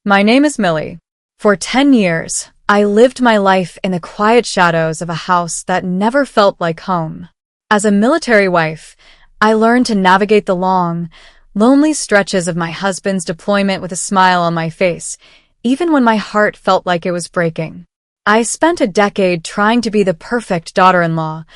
My name is Millie. For 10 years, I lived my life in the quiet shadows of a house that never felt like home. As a military wife, I learned to navigate the long, lonely stretches of my husband's deployment with a smile on my face, even when my heart felt like it was breaking. I spent a decade trying to be the perfect daughter-in-law,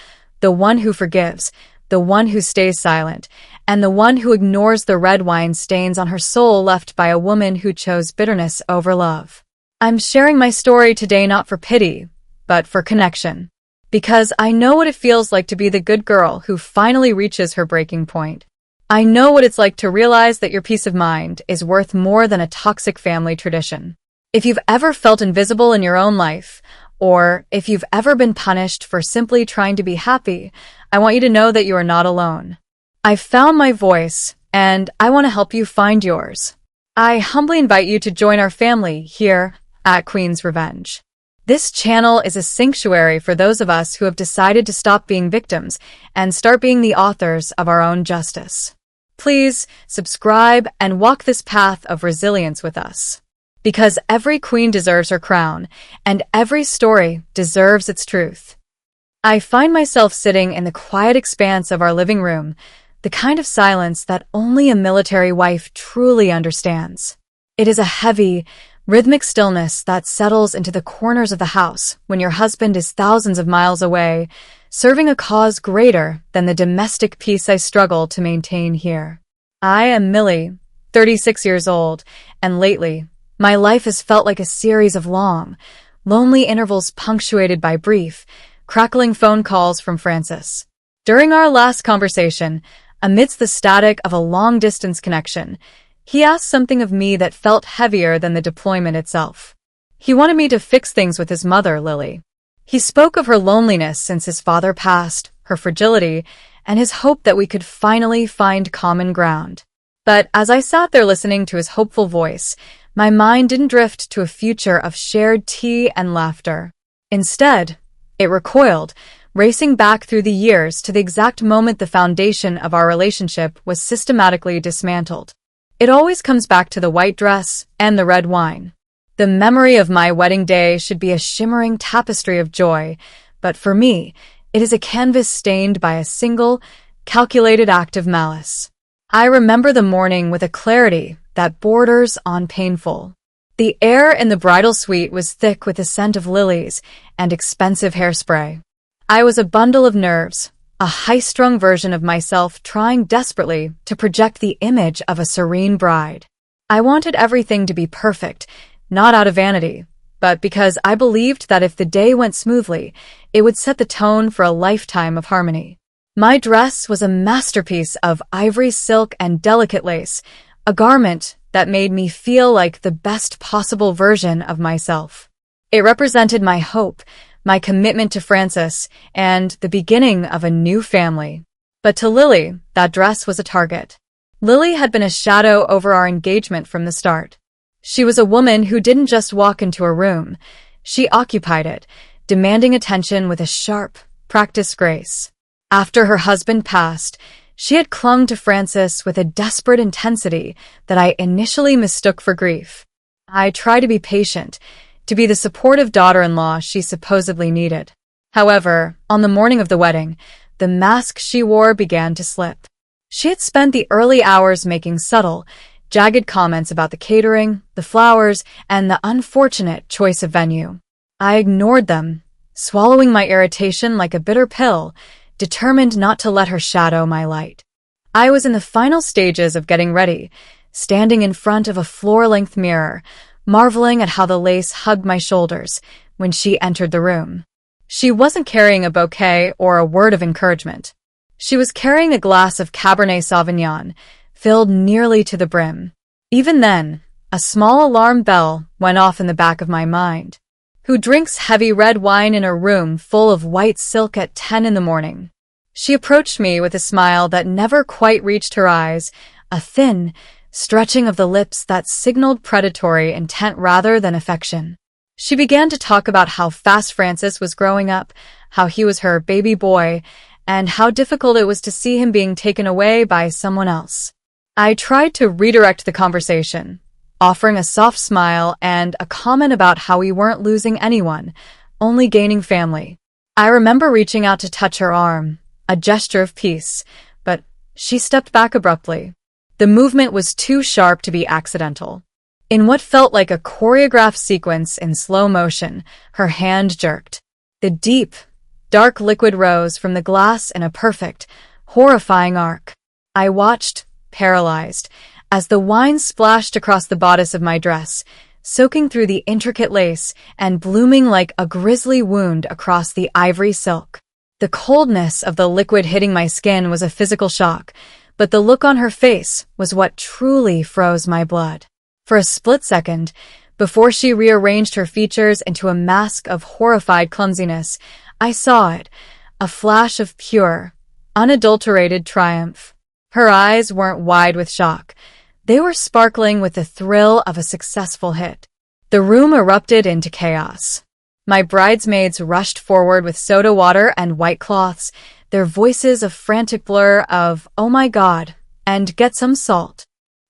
the one who forgives, the one who stays silent, and the one who ignores the red wine stains on her soul left by a woman who chose bitterness over love. I'm sharing my story today not for pity, but for connection. Because I know what it feels like to be the good girl who finally reaches her breaking point. I know what it's like to realize that your peace of mind is worth more than a toxic family tradition. If you've ever felt invisible in your own life, or if you've ever been punished for simply trying to be happy, I want you to know that you are not alone. I've found my voice, and I want to help you find yours. I humbly invite you to join our family here at Queen's Revenge. This channel is a sanctuary for those of us who have decided to stop being victims and start being the authors of our own justice. Please subscribe and walk this path of resilience with us. Because every queen deserves her crown, and every story deserves its truth. I find myself sitting in the quiet expanse of our living room, the kind of silence that only a military wife truly understands. It is a heavy, rhythmic stillness that settles into the corners of the house when your husband is thousands of miles away, serving a cause greater than the domestic peace I struggle to maintain here. I am Millie, 36 years old, and lately, my life has felt like a series of long, lonely intervals punctuated by brief, crackling phone calls from Francis. During our last conversation, amidst the static of a long-distance connection, he asked something of me that felt heavier than the deployment itself. He wanted me to fix things with his mother, Lily. He spoke of her loneliness since his father passed, her fragility, and his hope that we could finally find common ground. But as I sat there listening to his hopeful voice, my mind didn't drift to a future of shared tea and laughter. Instead, it recoiled, racing back through the years to the exact moment the foundation of our relationship was systematically dismantled. It always comes back to the white dress and the red wine. The memory of my wedding day should be a shimmering tapestry of joy, but for me, it is a canvas stained by a single, calculated act of malice. I remember the morning with a clarity that borders on painful. The air in the bridal suite was thick with the scent of lilies and expensive hairspray. I was a bundle of nerves, a high-strung version of myself trying desperately to project the image of a serene bride. I wanted everything to be perfect, not out of vanity, but because I believed that if the day went smoothly, it would set the tone for a lifetime of harmony. My dress was a masterpiece of ivory silk and delicate lace, a garment that made me feel like the best possible version of myself. It represented my hope, my commitment to Francis, and the beginning of a new family. But to Lily, that dress was a target. Lily had been a shadow over our engagement from the start. She was a woman who didn't just walk into a room. She occupied it, demanding attention with a sharp, practiced grace. After her husband passed, she had clung to Francis with a desperate intensity that I initially mistook for grief. I tried to be patient, to be the supportive daughter-in-law she supposedly needed. However, on the morning of the wedding, the mask she wore began to slip. She had spent the early hours making subtle, jagged comments about the catering, the flowers, and the unfortunate choice of venue. I ignored them, swallowing my irritation like a bitter pill, determined not to let her shadow my light. I was in the final stages of getting ready, standing in front of a floor-length mirror, marveling at how the lace hugged my shoulders when she entered the room. She wasn't carrying a bouquet or a word of encouragement. She was carrying a glass of Cabernet Sauvignon, filled nearly to the brim. Even then, a small alarm bell went off in the back of my mind. Who drinks heavy red wine in a room full of white silk at 10 in the morning? She approached me with a smile that never quite reached her eyes, a thin, stretching of the lips that signaled predatory intent rather than affection. She began to talk about how fast Francis was growing up, how he was her baby boy, and how difficult it was to see him being taken away by someone else. I tried to redirect the conversation, offering a soft smile and a comment about how we weren't losing anyone, only gaining family. I remember reaching out to touch her arm, a gesture of peace, but she stepped back abruptly. The movement was too sharp to be accidental. In what felt like a choreographed sequence in slow motion, her hand jerked. The deep, dark liquid rose from the glass in a perfect, horrifying arc. I watched, paralyzed, as the wine splashed across the bodice of my dress, soaking through the intricate lace and blooming like a grisly wound across the ivory silk. The coldness of the liquid hitting my skin was a physical shock, but the look on her face was what truly froze my blood. For a split second, before she rearranged her features into a mask of horrified clumsiness, I saw it, a flash of pure, unadulterated triumph. Her eyes weren't wide with shock. They were sparkling with the thrill of a successful hit. The room erupted into chaos. My bridesmaids rushed forward with soda water and white cloths, their voices a frantic blur of, "Oh my God," and "Get some salt."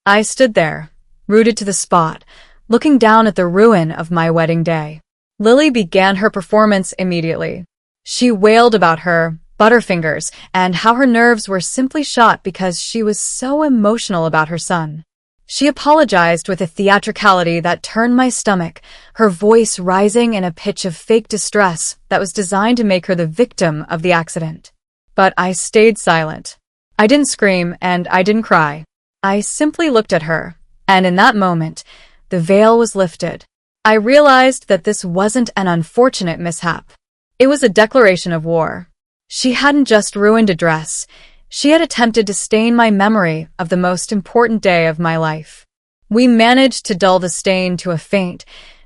I stood there, rooted to the spot, looking down at the ruin of my wedding day. Lily began her performance immediately. She wailed about her butterfingers and how her nerves were simply shot because she was so emotional about her son. She apologized with a theatricality that turned my stomach, her voice rising in a pitch of fake distress that was designed to make her the victim of the accident. But I stayed silent. I didn't scream and I didn't cry. I simply looked at her, and in that moment, the veil was lifted. I realized that this wasn't an unfortunate mishap. It was a declaration of war. She hadn't just ruined a dress. She had attempted to stain my memory of the most important day of my life. We managed to dull the stain to a faint,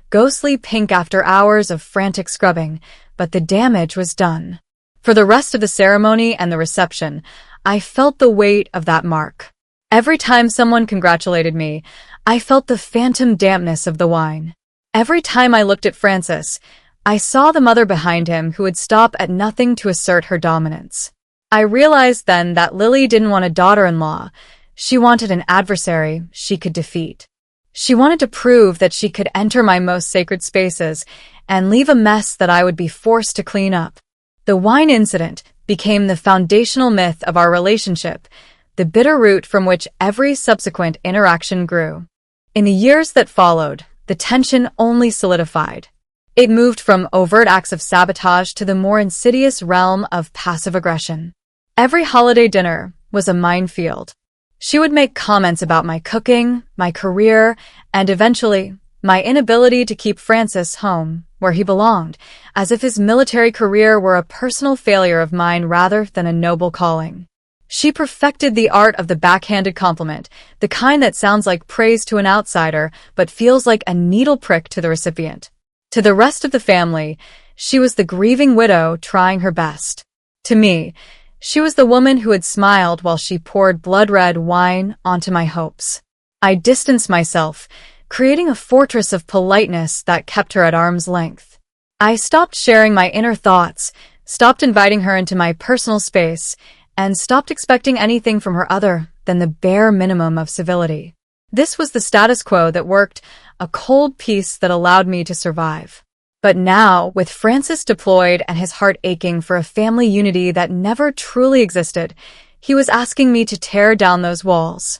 ghostly pink after hours of frantic scrubbing, but the damage was done. For the rest of the ceremony and the reception, I felt the weight of that mark. Every time someone congratulated me, I felt the phantom dampness of the wine. Every time I looked at Francis, I saw the mother behind him who would stop at nothing to assert her dominance. I realized then that Lily didn't want a daughter-in-law. She wanted an adversary she could defeat. She wanted to prove that she could enter my most sacred spaces and leave a mess that I would be forced to clean up. The wine incident became the foundational myth of our relationship, the bitter root from which every subsequent interaction grew. In the years that followed, the tension only solidified. It moved from overt acts of sabotage to the more insidious realm of passive aggression. Every holiday dinner was a minefield. She would make comments about my cooking, my career, and eventually, my inability to keep Francis home, where he belonged, as if his military career were a personal failure of mine rather than a noble calling. She perfected the art of the backhanded compliment, the kind that sounds like praise to an outsider but feels like a needle prick to the recipient. To the rest of the family, she was the grieving widow trying her best. To me, she was the woman who had smiled while she poured blood-red wine onto my hopes. I distanced myself, creating a fortress of politeness that kept her at arm's length. I stopped sharing my inner thoughts, stopped inviting her into my personal space, and stopped expecting anything from her other than the bare minimum of civility. This was the status quo that worked, a cold peace that allowed me to survive. But now, with Francis deployed and his heart aching for a family unity that never truly existed, he was asking me to tear down those walls.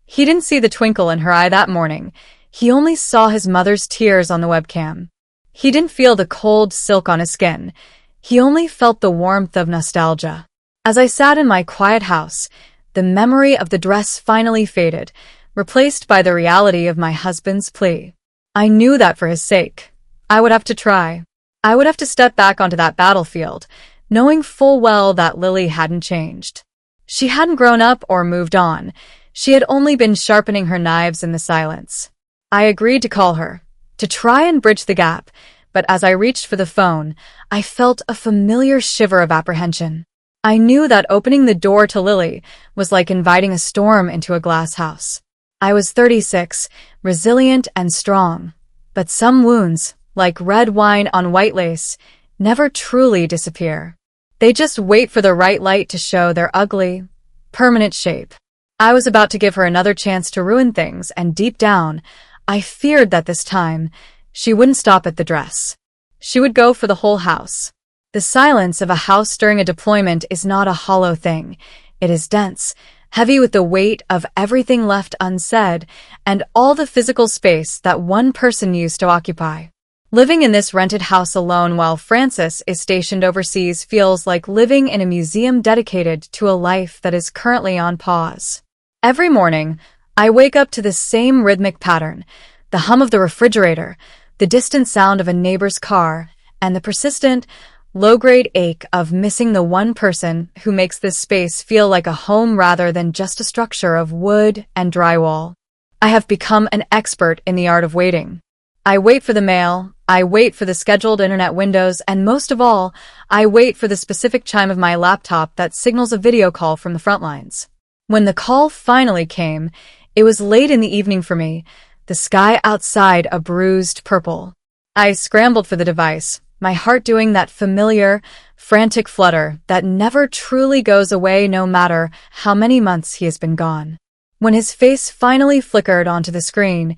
He didn't see the twinkle in her eye that morning. He only saw his mother's tears on the webcam. He didn't feel the cold silk on his skin. He only felt the warmth of nostalgia. As I sat in my quiet house, the memory of the dress finally faded, replaced by the reality of my husband's plea. I knew that for his sake, I would have to try. I would have to step back onto that battlefield, knowing full well that Lily hadn't changed. She hadn't grown up or moved on. She had only been sharpening her knives in the silence. I agreed to call her, to try and bridge the gap, but as I reached for the phone, I felt a familiar shiver of apprehension. I knew that opening the door to Lily was like inviting a storm into a glass house. I was 36, resilient and strong, but some wounds, like red wine on white lace, never truly disappear. They just wait for the right light to show their ugly, permanent shape. I was about to give her another chance to ruin things, and deep down, I feared that this time, she wouldn't stop at the dress. She would go for the whole house. The silence of a house during a deployment is not a hollow thing. It is dense, heavy with the weight of everything left unsaid and all the physical space that one person used to occupy. Living in this rented house alone while Francis is stationed overseas feels like living in a museum dedicated to a life that is currently on pause. Every morning, I wake up to the same rhythmic pattern, the hum of the refrigerator, the distant sound of a neighbor's car, and the persistent, low-grade ache of missing the one person who makes this space feel like a home rather than just a structure of wood and drywall. I have become an expert in the art of waiting. I wait for the mail, I wait for the scheduled internet windows, and most of all, I wait for the specific chime of my laptop that signals a video call from the front lines. When the call finally came, it was late in the evening for me, the sky outside a bruised purple. I scrambled for the device, my heart doing that familiar, frantic flutter that never truly goes away no matter how many months he has been gone. When his face finally flickered onto the screen,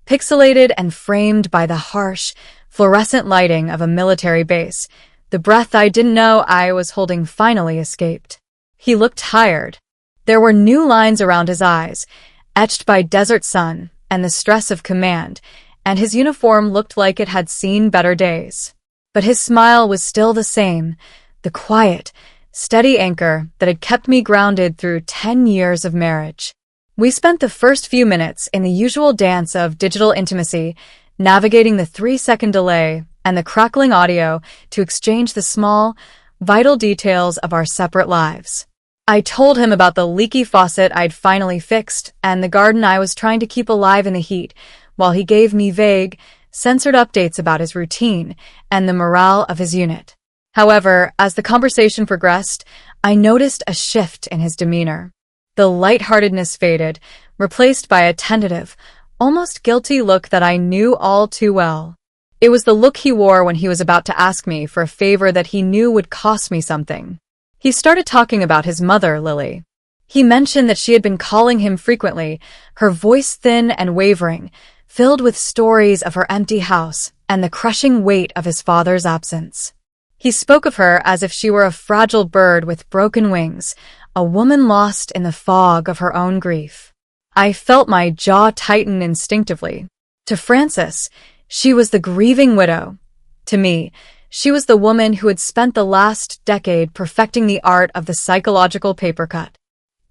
pixelated and framed by the harsh, fluorescent lighting of a military base, the breath I didn't know I was holding finally escaped. He looked tired. There were new lines around his eyes, etched by desert sun and the stress of command, and his uniform looked like it had seen better days. But his smile was still the same, the quiet, steady anchor that had kept me grounded through 10 years of marriage. We spent the first few minutes in the usual dance of digital intimacy, navigating the 3-second delay and the crackling audio to exchange the small, vital details of our separate lives. I told him about the leaky faucet I'd finally fixed and the garden I was trying to keep alive in the heat, while he gave me vague, censored updates about his routine and the morale of his unit. However, as the conversation progressed, I noticed a shift in his demeanor. The lightheartedness faded, replaced by a tentative, almost guilty look that I knew all too well. It was the look he wore when he was about to ask me for a favor that he knew would cost me something. He started talking about his mother, Lily. He mentioned that she had been calling him frequently, her voice thin and wavering, filled with stories of her empty house and the crushing weight of his father's absence. He spoke of her as if she were a fragile bird with broken wings, a woman lost in the fog of her own grief. I felt my jaw tighten instinctively. To Francis, she was the grieving widow. To me, she was the woman who had spent the last decade perfecting the art of the psychological paper cut.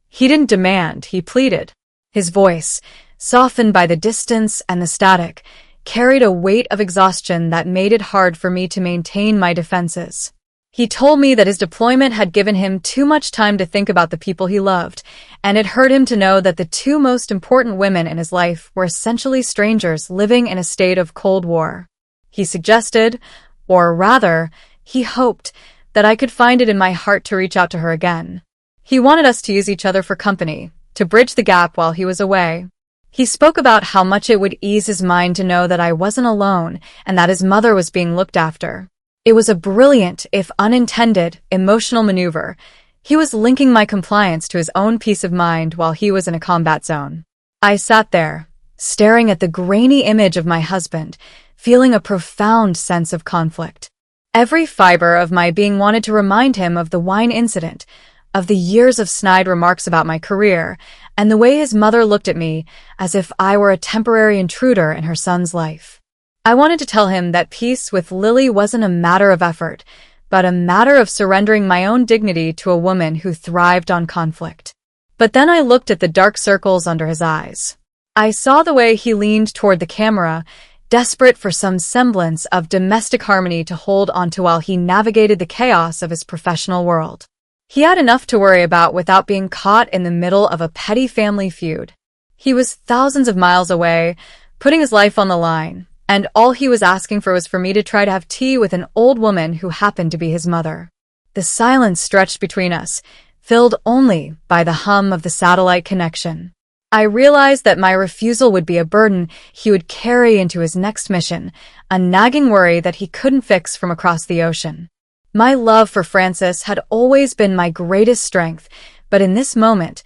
He didn't demand, he pleaded. His voice, softened by the distance and the static, carried a weight of exhaustion that made it hard for me to maintain my defenses. He told me that his deployment had given him too much time to think about the people he loved, and it hurt him to know that the two most important women in his life were essentially strangers living in a state of Cold War. He suggested, or rather, he hoped, that I could find it in my heart to reach out to her again. He wanted us to use each other for company, to bridge the gap while he was away. He spoke about how much it would ease his mind to know that I wasn't alone and that his mother was being looked after. It was a brilliant, if unintended, emotional maneuver. He was linking my compliance to his own peace of mind while he was in a combat zone. I sat there, staring at the grainy image of my husband, feeling a profound sense of conflict. Every fiber of my being wanted to remind him of the wine incident, of the years of snide remarks about my career, and the way his mother looked at me as if I were a temporary intruder in her son's life. I wanted to tell him that peace with Lily wasn't a matter of effort, but a matter of surrendering my own dignity to a woman who thrived on conflict. But then I looked at the dark circles under his eyes. I saw the way he leaned toward the camera, desperate for some semblance of domestic harmony to hold onto while he navigated the chaos of his professional world. He had enough to worry about without being caught in the middle of a petty family feud. He was thousands of miles away, putting his life on the line, and all he was asking for was for me to try to have tea with an old woman who happened to be his mother. The silence stretched between us, filled only by the hum of the satellite connection. I realized that my refusal would be a burden he would carry into his next mission, a nagging worry that he couldn't fix from across the ocean. My love for Francis had always been my greatest strength, but in this moment,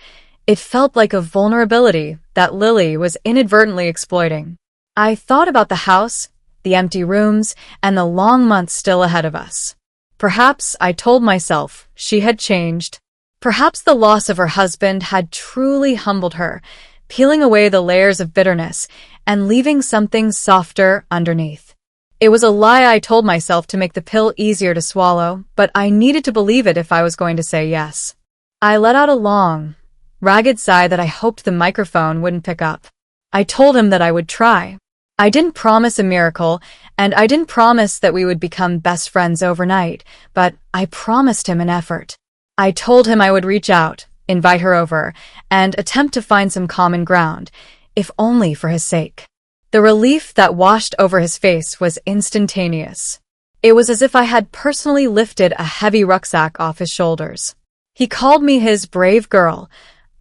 it felt like a vulnerability that Lily was inadvertently exploiting. I thought about the house, the empty rooms, and the long months still ahead of us. Perhaps, I told myself, she had changed. Perhaps the loss of her husband had truly humbled her, peeling away the layers of bitterness and leaving something softer underneath. It was a lie I told myself to make the pill easier to swallow, but I needed to believe it if I was going to say yes. I let out a long, ragged sigh that I hoped the microphone wouldn't pick up. I told him that I would try. I didn't promise a miracle, and I didn't promise that we would become best friends overnight, but I promised him an effort. I told him I would reach out, invite her over, and attempt to find some common ground, if only for his sake. The relief that washed over his face was instantaneous. It was as if I had personally lifted a heavy rucksack off his shoulders. He called me his brave girl,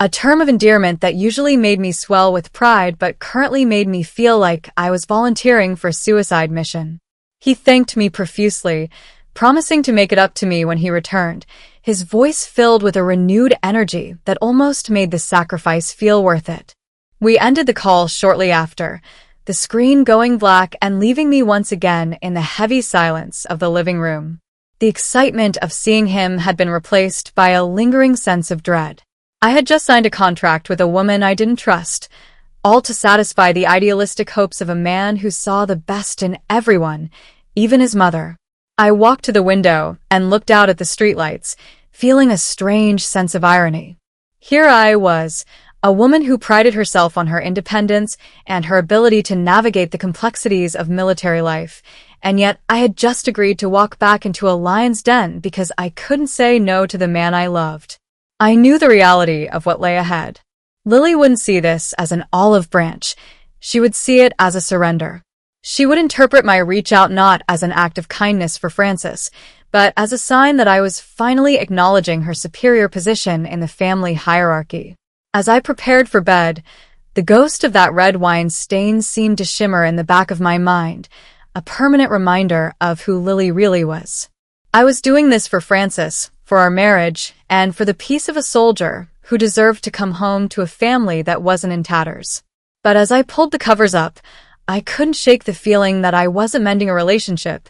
a term of endearment that usually made me swell with pride but currently made me feel like I was volunteering for a suicide mission. He thanked me profusely, promising to make it up to me when he returned, his voice filled with a renewed energy that almost made the sacrifice feel worth it. We ended the call shortly after, the screen going black and leaving me once again in the heavy silence of the living room. The excitement of seeing him had been replaced by a lingering sense of dread. I had just signed a contract with a woman I didn't trust, all to satisfy the idealistic hopes of a man who saw the best in everyone, even his mother. I walked to the window and looked out at the streetlights, feeling a strange sense of irony. Here I was, a woman who prided herself on her independence and her ability to navigate the complexities of military life, and yet I had just agreed to walk back into a lion's den because I couldn't say no to the man I loved. I knew the reality of what lay ahead. Lily wouldn't see this as an olive branch. She would see it as a surrender. She would interpret my reach out not as an act of kindness for Francis, but as a sign that I was finally acknowledging her superior position in the family hierarchy. As I prepared for bed, the ghost of that red wine stain seemed to shimmer in the back of my mind, a permanent reminder of who Lily really was. I was doing this for Francis, for our marriage, and for the peace of a soldier who deserved to come home to a family that wasn't in tatters. But as I pulled the covers up, I couldn't shake the feeling that I wasn't mending a relationship.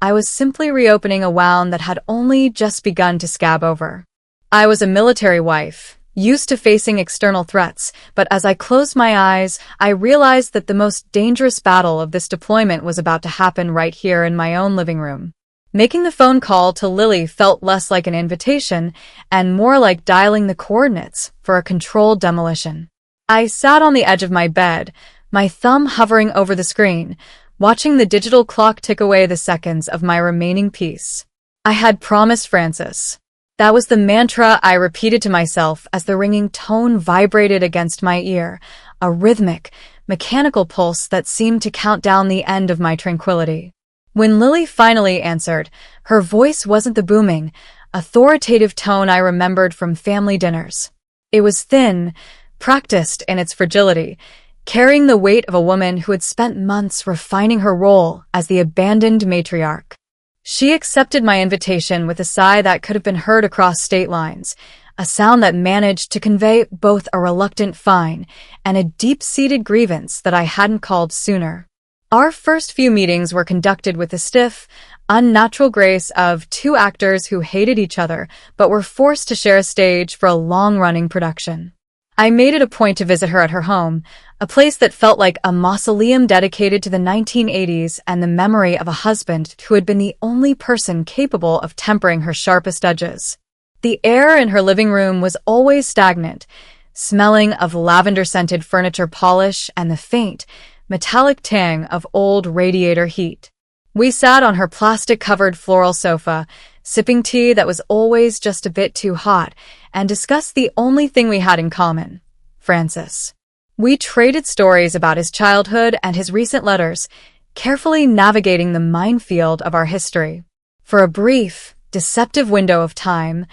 I was simply reopening a wound that had only just begun to scab over. I was a military wife, used to facing external threats, but as I closed my eyes, I realized that the most dangerous battle of this deployment was about to happen right here in my own living room. Making the phone call to Lily felt less like an invitation and more like dialing the coordinates for a controlled demolition. I sat on the edge of my bed, my thumb hovering over the screen, watching the digital clock tick away the seconds of my remaining peace. I had promised Francis. That was the mantra I repeated to myself as the ringing tone vibrated against my ear, a rhythmic, mechanical pulse that seemed to count down the end of my tranquility. When Lily finally answered, her voice wasn't the booming, authoritative tone I remembered from family dinners. It was thin, practiced in its fragility, carrying the weight of a woman who had spent months refining her role as the abandoned matriarch. She accepted my invitation with a sigh that could have been heard across state lines, a sound that managed to convey both a reluctant fine and a deep-seated grievance that I hadn't called sooner. Our first few meetings were conducted with the stiff, unnatural grace of two actors who hated each other but were forced to share a stage for a long-running production. I made it a point to visit her at her home, a place that felt like a mausoleum dedicated to the 1980s and the memory of a husband who had been the only person capable of tempering her sharpest edges. The air in her living room was always stagnant, smelling of lavender-scented furniture polish and the faint, metallic tang of old radiator heat. We sat on her plastic-covered floral sofa, sipping tea that was always just a bit too hot, and discussed the only thing we had in common, Francis. We traded stories about his childhood and his recent letters, carefully navigating the minefield of our history. For a brief, deceptive window of time,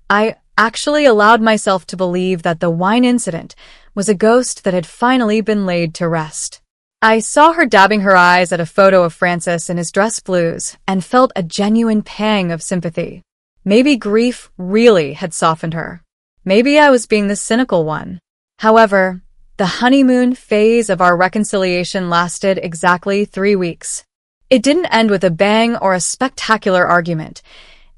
I actually allowed myself to believe that the wine incident was a ghost that had finally been laid to rest. I saw her dabbing her eyes at a photo of Francis in his dress blues and felt a genuine pang of sympathy. Maybe grief really had softened her. Maybe I was being the cynical one. However, The honeymoon phase of our reconciliation lasted exactly 3 weeks. It didn't end with a bang or a spectacular argument.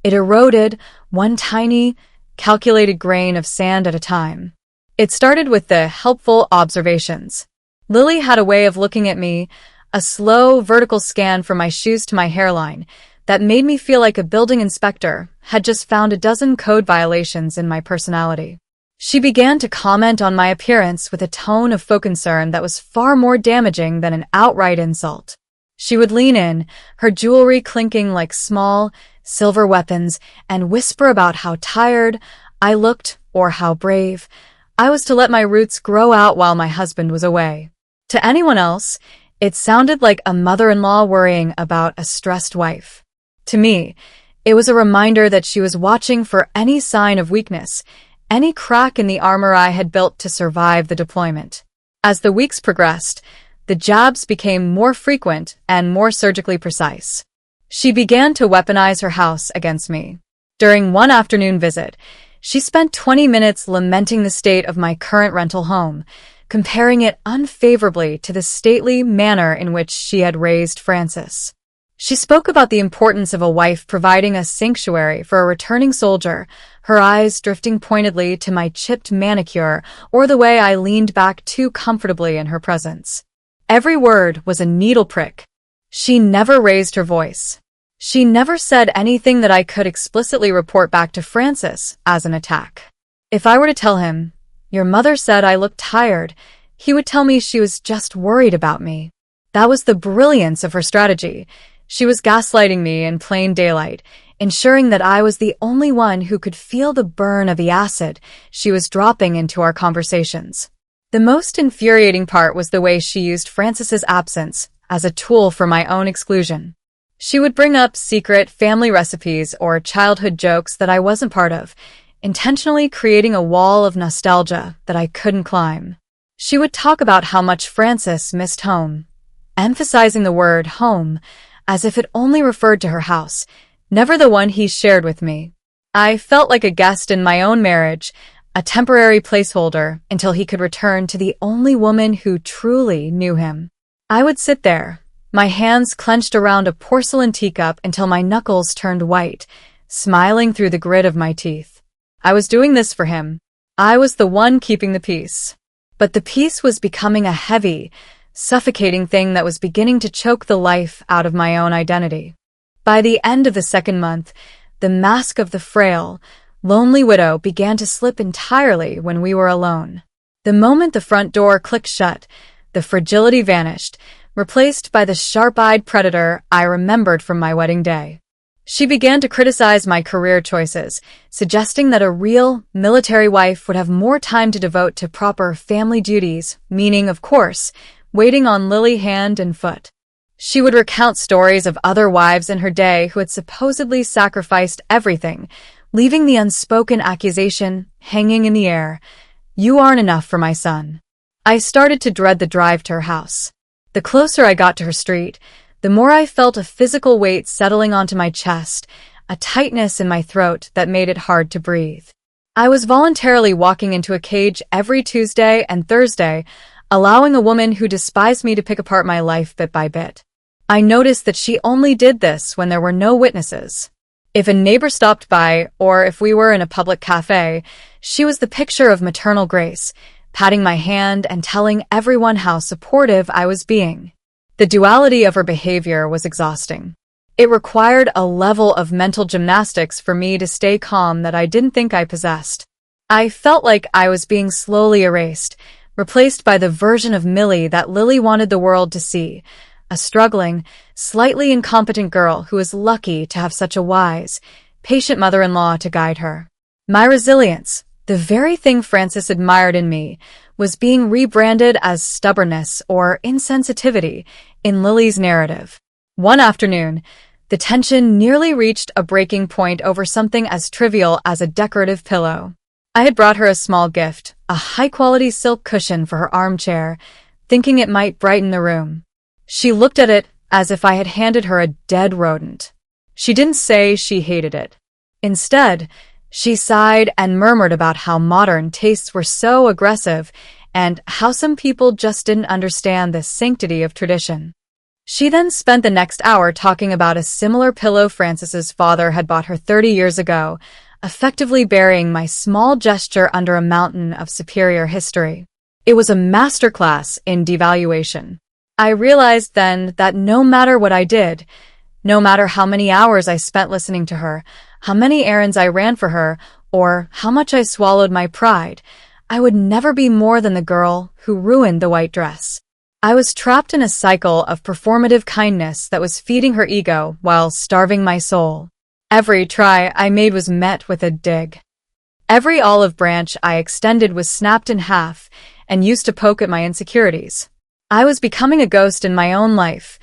It eroded, one tiny, calculated grain of sand at a time. It started with the helpful observations. Lily had a way of looking at me, a slow, vertical scan from my shoes to my hairline, that made me feel like a building inspector had just found a dozen code violations in my personality. She began to comment on my appearance with a tone of faux concern that was far more damaging than an outright insult. She would lean in, her jewelry clinking like small, silver weapons, and whisper about how tired I looked or how brave I was to let my roots grow out while my husband was away. To anyone else, it sounded like a mother-in-law worrying about a stressed wife. To me, it was a reminder that she was watching for any sign of weakness, any crack in the armor I had built to survive the deployment. As the weeks progressed, the jabs became more frequent and more surgically precise. She began to weaponize her house against me. During one afternoon visit, she spent 20 minutes lamenting the state of my current rental home, comparing it unfavorably to the stately manner in which she had raised Francis. She spoke about the importance of a wife providing a sanctuary for a returning soldier, her eyes drifting pointedly to my chipped manicure or the way I leaned back too comfortably in her presence. Every word was a needle prick. She never raised her voice. She never said anything that I could explicitly report back to Francis as an attack. If I were to tell him, "Your mother said I looked tired," he would tell me she was just worried about me. That was the brilliance of her strategy. She was gaslighting me in plain daylight, ensuring that I was the only one who could feel the burn of the acid she was dropping into our conversations. The most infuriating part was the way she used Francis's absence as a tool for my own exclusion. She would bring up secret family recipes or childhood jokes that I wasn't part of, intentionally creating a wall of nostalgia that I couldn't climb. She would talk about how much Francis missed home, emphasizing the word home as if it only referred to her house, never the one he shared with me. I felt like a guest in my own marriage, a temporary placeholder until he could return to the only woman who truly knew him. I would sit there, my hands clenched around a porcelain teacup until my knuckles turned white, smiling through the grit of my teeth. I was doing this for him. I was the one keeping the peace. But the peace was becoming a heavy, suffocating thing that was beginning to choke the life out of my own identity. By the end of the second month, the mask of the frail, lonely widow began to slip entirely when we were alone. The moment the front door clicked shut, the fragility vanished, replaced by the sharp-eyed predator I remembered from my wedding day. She began to criticize my career choices, suggesting that a real, military wife would have more time to devote to proper family duties, meaning, of course, waiting on Lily hand and foot. She would recount stories of other wives in her day who had supposedly sacrificed everything, leaving the unspoken accusation hanging in the air, "You aren't enough for my son." I started to dread the drive to her house. The closer I got to her street, the more I felt a physical weight settling onto my chest, a tightness in my throat that made it hard to breathe. I was voluntarily walking into a cage every Tuesday and Thursday, allowing a woman who despised me to pick apart my life bit by bit. I noticed that she only did this when there were no witnesses. If a neighbor stopped by, or if we were in a public cafe, she was the picture of maternal grace, patting my hand and telling everyone how supportive I was being. The duality of her behavior was exhausting. It required a level of mental gymnastics for me to stay calm that I didn't think I possessed. I felt like I was being slowly erased, replaced by the version of Millie that Lily wanted the world to see, a struggling, slightly incompetent girl who was lucky to have such a wise, patient mother-in-law to guide her. My resilience, the very thing Francis admired in me, was being rebranded as stubbornness or insensitivity in Lily's narrative. One afternoon, the tension nearly reached a breaking point over something as trivial as a decorative pillow. I had brought her a small gift, a high-quality silk cushion for her armchair, thinking it might brighten the room. She looked at it as if I had handed her a dead rodent. She didn't say she hated it. Instead, she sighed and murmured about how modern tastes were so aggressive and how some people just didn't understand the sanctity of tradition. She then spent the next hour talking about a similar pillow Frances's father had bought her 30 years ago, effectively burying my small gesture under a mountain of superior history. It was a masterclass in devaluation. I realized then that no matter what I did, no matter how many hours I spent listening to her, how many errands I ran for her, or how much I swallowed my pride, I would never be more than the girl who ruined the white dress. I was trapped in a cycle of performative kindness that was feeding her ego while starving my soul. Every try I made was met with a dig. Every olive branch I extended was snapped in half and used to poke at my insecurities. I was becoming a ghost in my own life,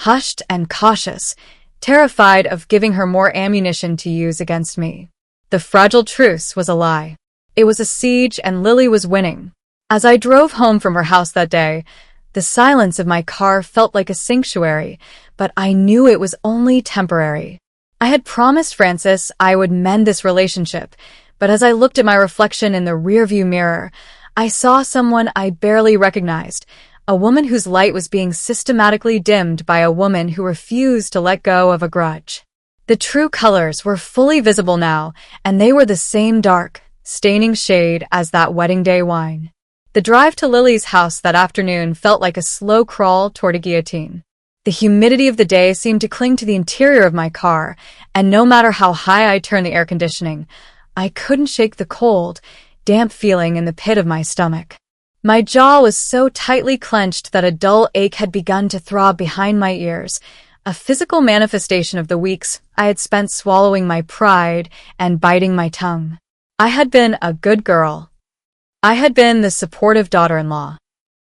hushed and cautious, terrified of giving her more ammunition to use against me. The fragile truce was a lie. It was a siege, and Lily was winning. As I drove home from her house that day, the silence of my car felt like a sanctuary, but I knew it was only temporary. I had promised Frances I would mend this relationship, but as I looked at my reflection in the rearview mirror, I saw someone I barely recognized, a woman whose light was being systematically dimmed by a woman who refused to let go of a grudge. The true colors were fully visible now, and they were the same dark, staining shade as that wedding day wine. The drive to Lily's house that afternoon felt like a slow crawl toward a guillotine. The humidity of the day seemed to cling to the interior of my car, and no matter how high I turned the air conditioning, I couldn't shake the cold, damp feeling in the pit of my stomach. My jaw was so tightly clenched that a dull ache had begun to throb behind my ears, a physical manifestation of the weeks I had spent swallowing my pride and biting my tongue. I had been a good girl. I had been the supportive daughter-in-law.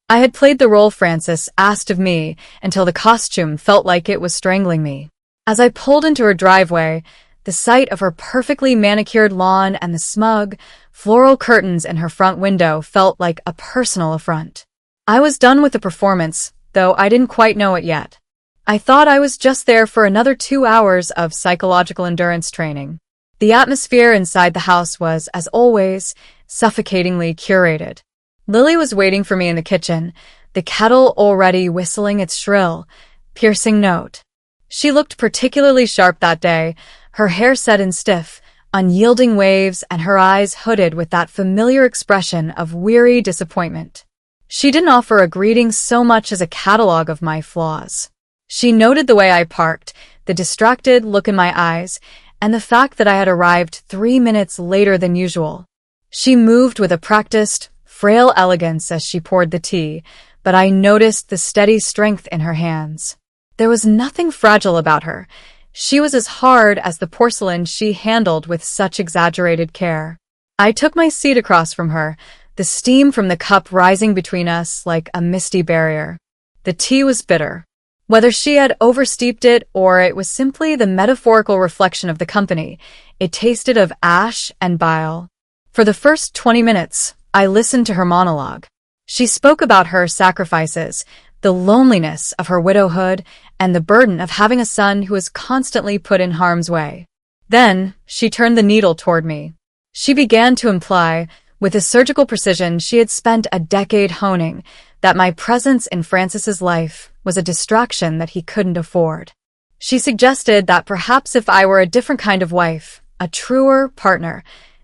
I had played the role Frances asked of me until the costume felt like it was strangling me. As I pulled into her driveway, the sight of her perfectly manicured lawn and the smug, floral curtains in her front window felt like a personal affront. I was done with the performance, though I didn't quite know it yet. I thought I was just there for another 2 hours of psychological endurance training. The atmosphere inside the house was, as always, suffocatingly curated. Lily was waiting for me in the kitchen, the kettle already whistling its shrill, piercing note. She looked particularly sharp that day, her hair set in stiff, unyielding waves and her eyes hooded with that familiar expression of weary disappointment. She didn't offer a greeting so much as a catalogue of my flaws. She noted the way I parked, the distracted look in my eyes, and the fact that I had arrived 3 minutes later than usual. She moved with a practiced, frail elegance as she poured the tea, but I noticed the steady strength in her hands. There was nothing fragile about her. She was as hard as the porcelain she handled with such exaggerated care. I took my seat across from her, the steam from the cup rising between us like a misty barrier. The tea was bitter. Whether she had oversteeped it or it was simply the metaphorical reflection of the company, it tasted of ash and bile. For the first 20 minutes, I listened to her monologue. She spoke about her sacrifices, the loneliness of her widowhood, and the burden of having a son who was constantly put in harm's way. Then, she turned the needle toward me. She began to imply, with a surgical precision she had spent a decade honing, that my presence in Frances's life was a distraction that he couldn't afford. She suggested that perhaps if I were a different kind of wife, a truer partner,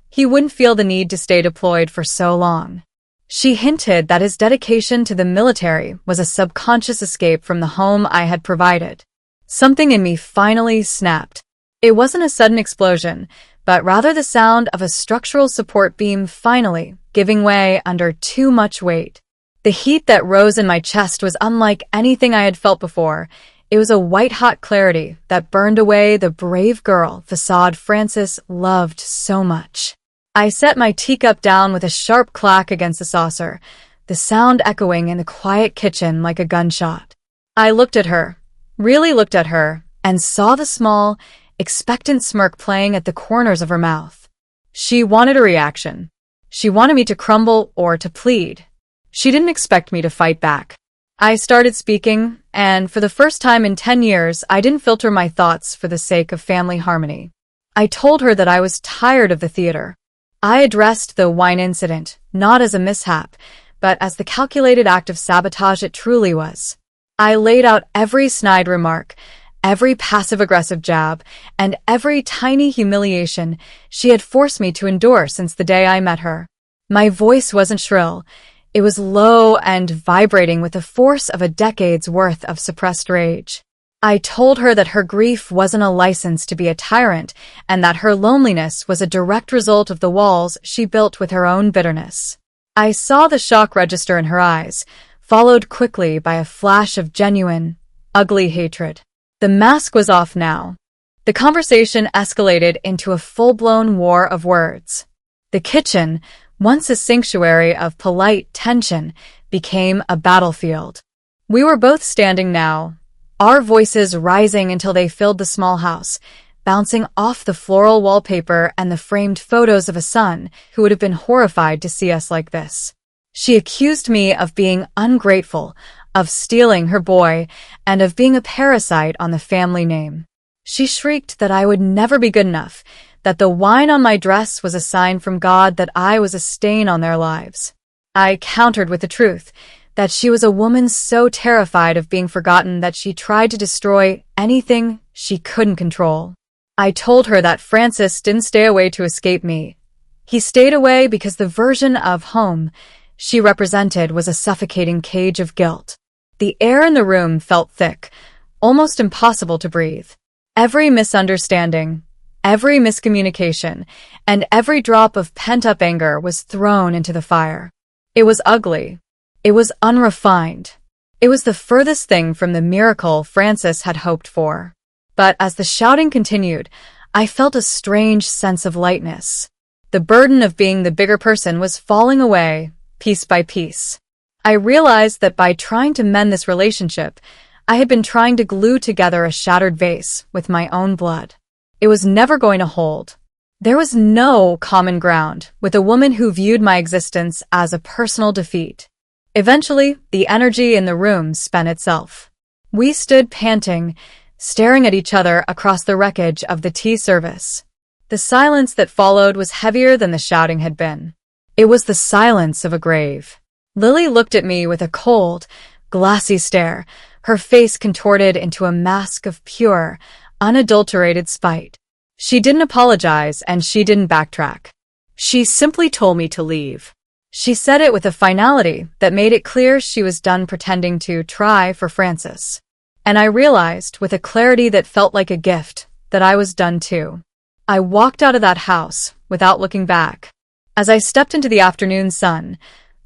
he wouldn't feel the need to stay deployed for so long. She hinted that his dedication to the military was a subconscious escape from the home I had provided. Something in me finally snapped. It wasn't a sudden explosion, but rather the sound of a structural support beam finally giving way under too much weight. The heat that rose in my chest was unlike anything I had felt before. It was a white-hot clarity that burned away the brave girl facade Frances loved so much. I set my teacup down with a sharp clack against the saucer, the sound echoing in the quiet kitchen like a gunshot. I looked at her, really looked at her, and saw the small, expectant smirk playing at the corners of her mouth. She wanted a reaction. She wanted me to crumble or to plead. She didn't expect me to fight back. I started speaking, and for the first time in 10 years, I didn't filter my thoughts for the sake of family harmony. I told her that I was tired of the theater. I addressed the wine incident, not as a mishap, but as the calculated act of sabotage it truly was. I laid out every snide remark, every passive-aggressive jab, and every tiny humiliation she had forced me to endure since the day I met her. My voice wasn't shrill. It was low and vibrating with the force of a decade's worth of suppressed rage. I told her that her grief wasn't a license to be a tyrant, and that her loneliness was a direct result of the walls she built with her own bitterness. I saw the shock register in her eyes, followed quickly by a flash of genuine, ugly hatred. The mask was off now. The conversation escalated into a full-blown war of words. The kitchen, once a sanctuary of polite tension, became a battlefield. We were both standing now, our voices rising until they filled the small house, bouncing off the floral wallpaper and the framed photos of a son who would have been horrified to see us like this. She accused me of being ungrateful, of stealing her boy, and of being a parasite on the family name. She shrieked that I would never be good enough, that the wine on my dress was a sign from God that I was a stain on their lives. I countered with the truth, that she was a woman so terrified of being forgotten that she tried to destroy anything she couldn't control. I told her that Francis didn't stay away to escape me. He stayed away because the version of home she represented was a suffocating cage of guilt. The air in the room felt thick, almost impossible to breathe. Every misunderstanding, every miscommunication, and every drop of pent-up anger was thrown into the fire. It was ugly. It was unrefined. It was the furthest thing from the miracle Francis had hoped for. But as the shouting continued, I felt a strange sense of lightness. The burden of being the bigger person was falling away, piece by piece. I realized that by trying to mend this relationship, I had been trying to glue together a shattered vase with my own blood. It was never going to hold. There was no common ground with a woman who viewed my existence as a personal defeat. Eventually, the energy in the room spent itself. We stood panting, staring at each other across the wreckage of the tea service. The silence that followed was heavier than the shouting had been. It was the silence of a grave. Lily looked at me with a cold, glassy stare, her face contorted into a mask of pure, unadulterated spite. She didn't apologize and she didn't backtrack. She simply told me to leave. She said it with a finality that made it clear she was done pretending to try for Francis. And I realized, with a clarity that felt like a gift, that I was done too. I walked out of that house without looking back. As I stepped into the afternoon sun,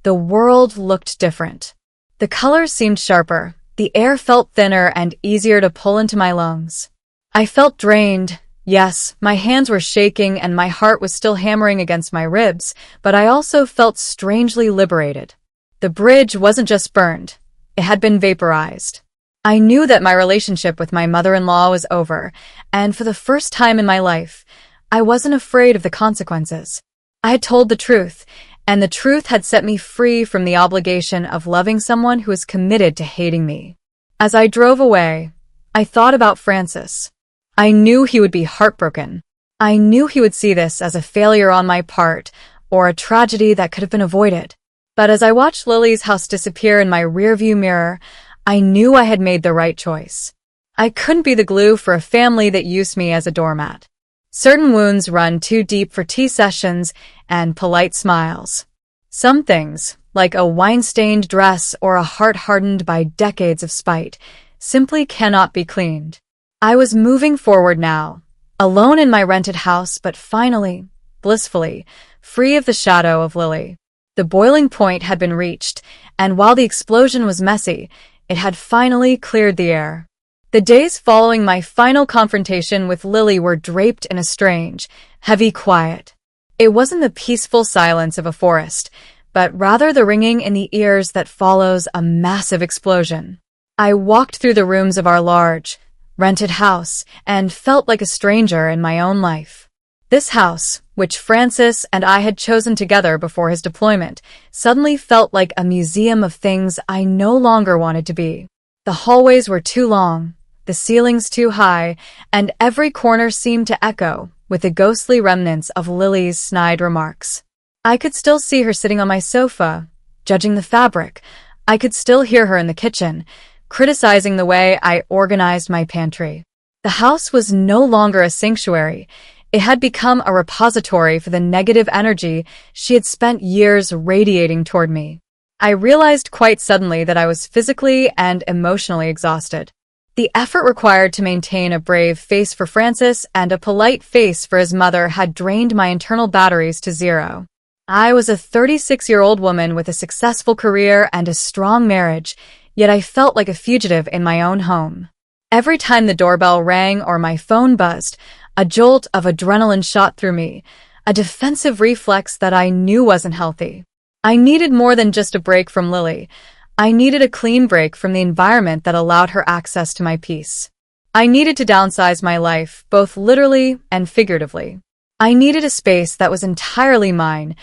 the world looked different. The colors seemed sharper, the air felt thinner and easier to pull into my lungs. I felt drained. Yes, my hands were shaking and my heart was still hammering against my ribs, but I also felt strangely liberated. The bridge wasn't just burned, it had been vaporized. I knew that my relationship with my mother-in-law was over, and for the first time in my life, I wasn't afraid of the consequences. I had told the truth, and the truth had set me free from the obligation of loving someone who was committed to hating me. As I drove away, I thought about Francis. I knew he would be heartbroken. I knew he would see this as a failure on my part, or a tragedy that could have been avoided. But as I watched Lily's house disappear in my rearview mirror, I knew I had made the right choice. I couldn't be the glue for a family that used me as a doormat. Certain wounds run too deep for tea sessions and polite smiles. Some things, like a wine-stained dress or a heart hardened by decades of spite, simply cannot be cleaned. I was moving forward now, alone in my rented house, but finally, blissfully, free of the shadow of Lily. The boiling point had been reached, and while the explosion was messy, it had finally cleared the air. The days following my final confrontation with Lily were draped in a strange, heavy quiet. It wasn't the peaceful silence of a forest, but rather the ringing in the ears that follows a massive explosion. I walked through the rooms of our large, rented house, and felt like a stranger in my own life. This house, which Francis and I had chosen together before his deployment, suddenly felt like a museum of things I no longer wanted to be. The hallways were too long, the ceilings too high, and every corner seemed to echo with the ghostly remnants of Lily's snide remarks. I could still see her sitting on my sofa, judging the fabric. I could still hear her in the kitchen, criticizing the way I organized my pantry. The house was no longer a sanctuary. It had become a repository for the negative energy she had spent years radiating toward me. I realized quite suddenly that I was physically and emotionally exhausted. The effort required to maintain a brave face for Francis and a polite face for his mother had drained my internal batteries to zero. I was a 36-year-old woman with a successful career and a strong marriage, yet I felt like a fugitive in my own home. Every time the doorbell rang or my phone buzzed, a jolt of adrenaline shot through me, a defensive reflex that I knew wasn't healthy. I needed more than just a break from Lily. I needed a clean break from the environment that allowed her access to my peace. I needed to downsize my life, both literally and figuratively. I needed a space that was entirely mine,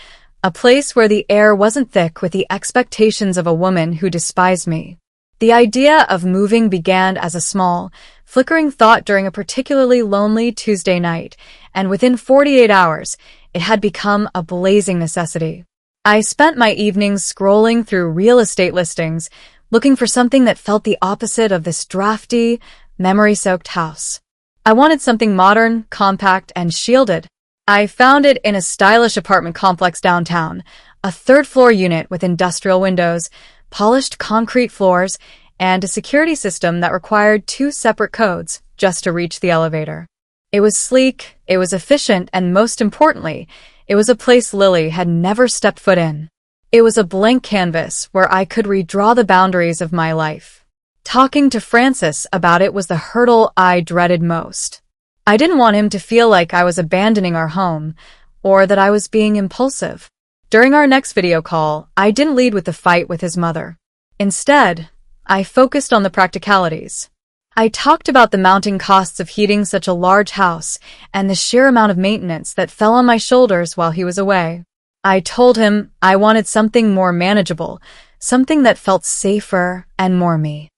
a place where the air wasn't thick with the expectations of a woman who despised me. The idea of moving began as a small, flickering thought during a particularly lonely Tuesday night, and within 48 hours, it had become a blazing necessity. I spent my evenings scrolling through real estate listings, looking for something that felt the opposite of this drafty, memory-soaked house. I wanted something modern, compact, and shielded. I found it in a stylish apartment complex downtown, a third-floor unit with industrial windows, polished concrete floors, and a security system that required 2 separate codes just to reach the elevator. It was sleek, it was efficient, and most importantly, it was a place Lily had never stepped foot in. It was a blank canvas where I could redraw the boundaries of my life. Talking to Francis about it was the hurdle I dreaded most. I didn't want him to feel like I was abandoning our home, or that I was being impulsive. During our next video call, I didn't lead with the fight with his mother. Instead, I focused on the practicalities. I talked about the mounting costs of heating such a large house and the sheer amount of maintenance that fell on my shoulders while he was away. I told him I wanted something more manageable, something that felt safer and more me.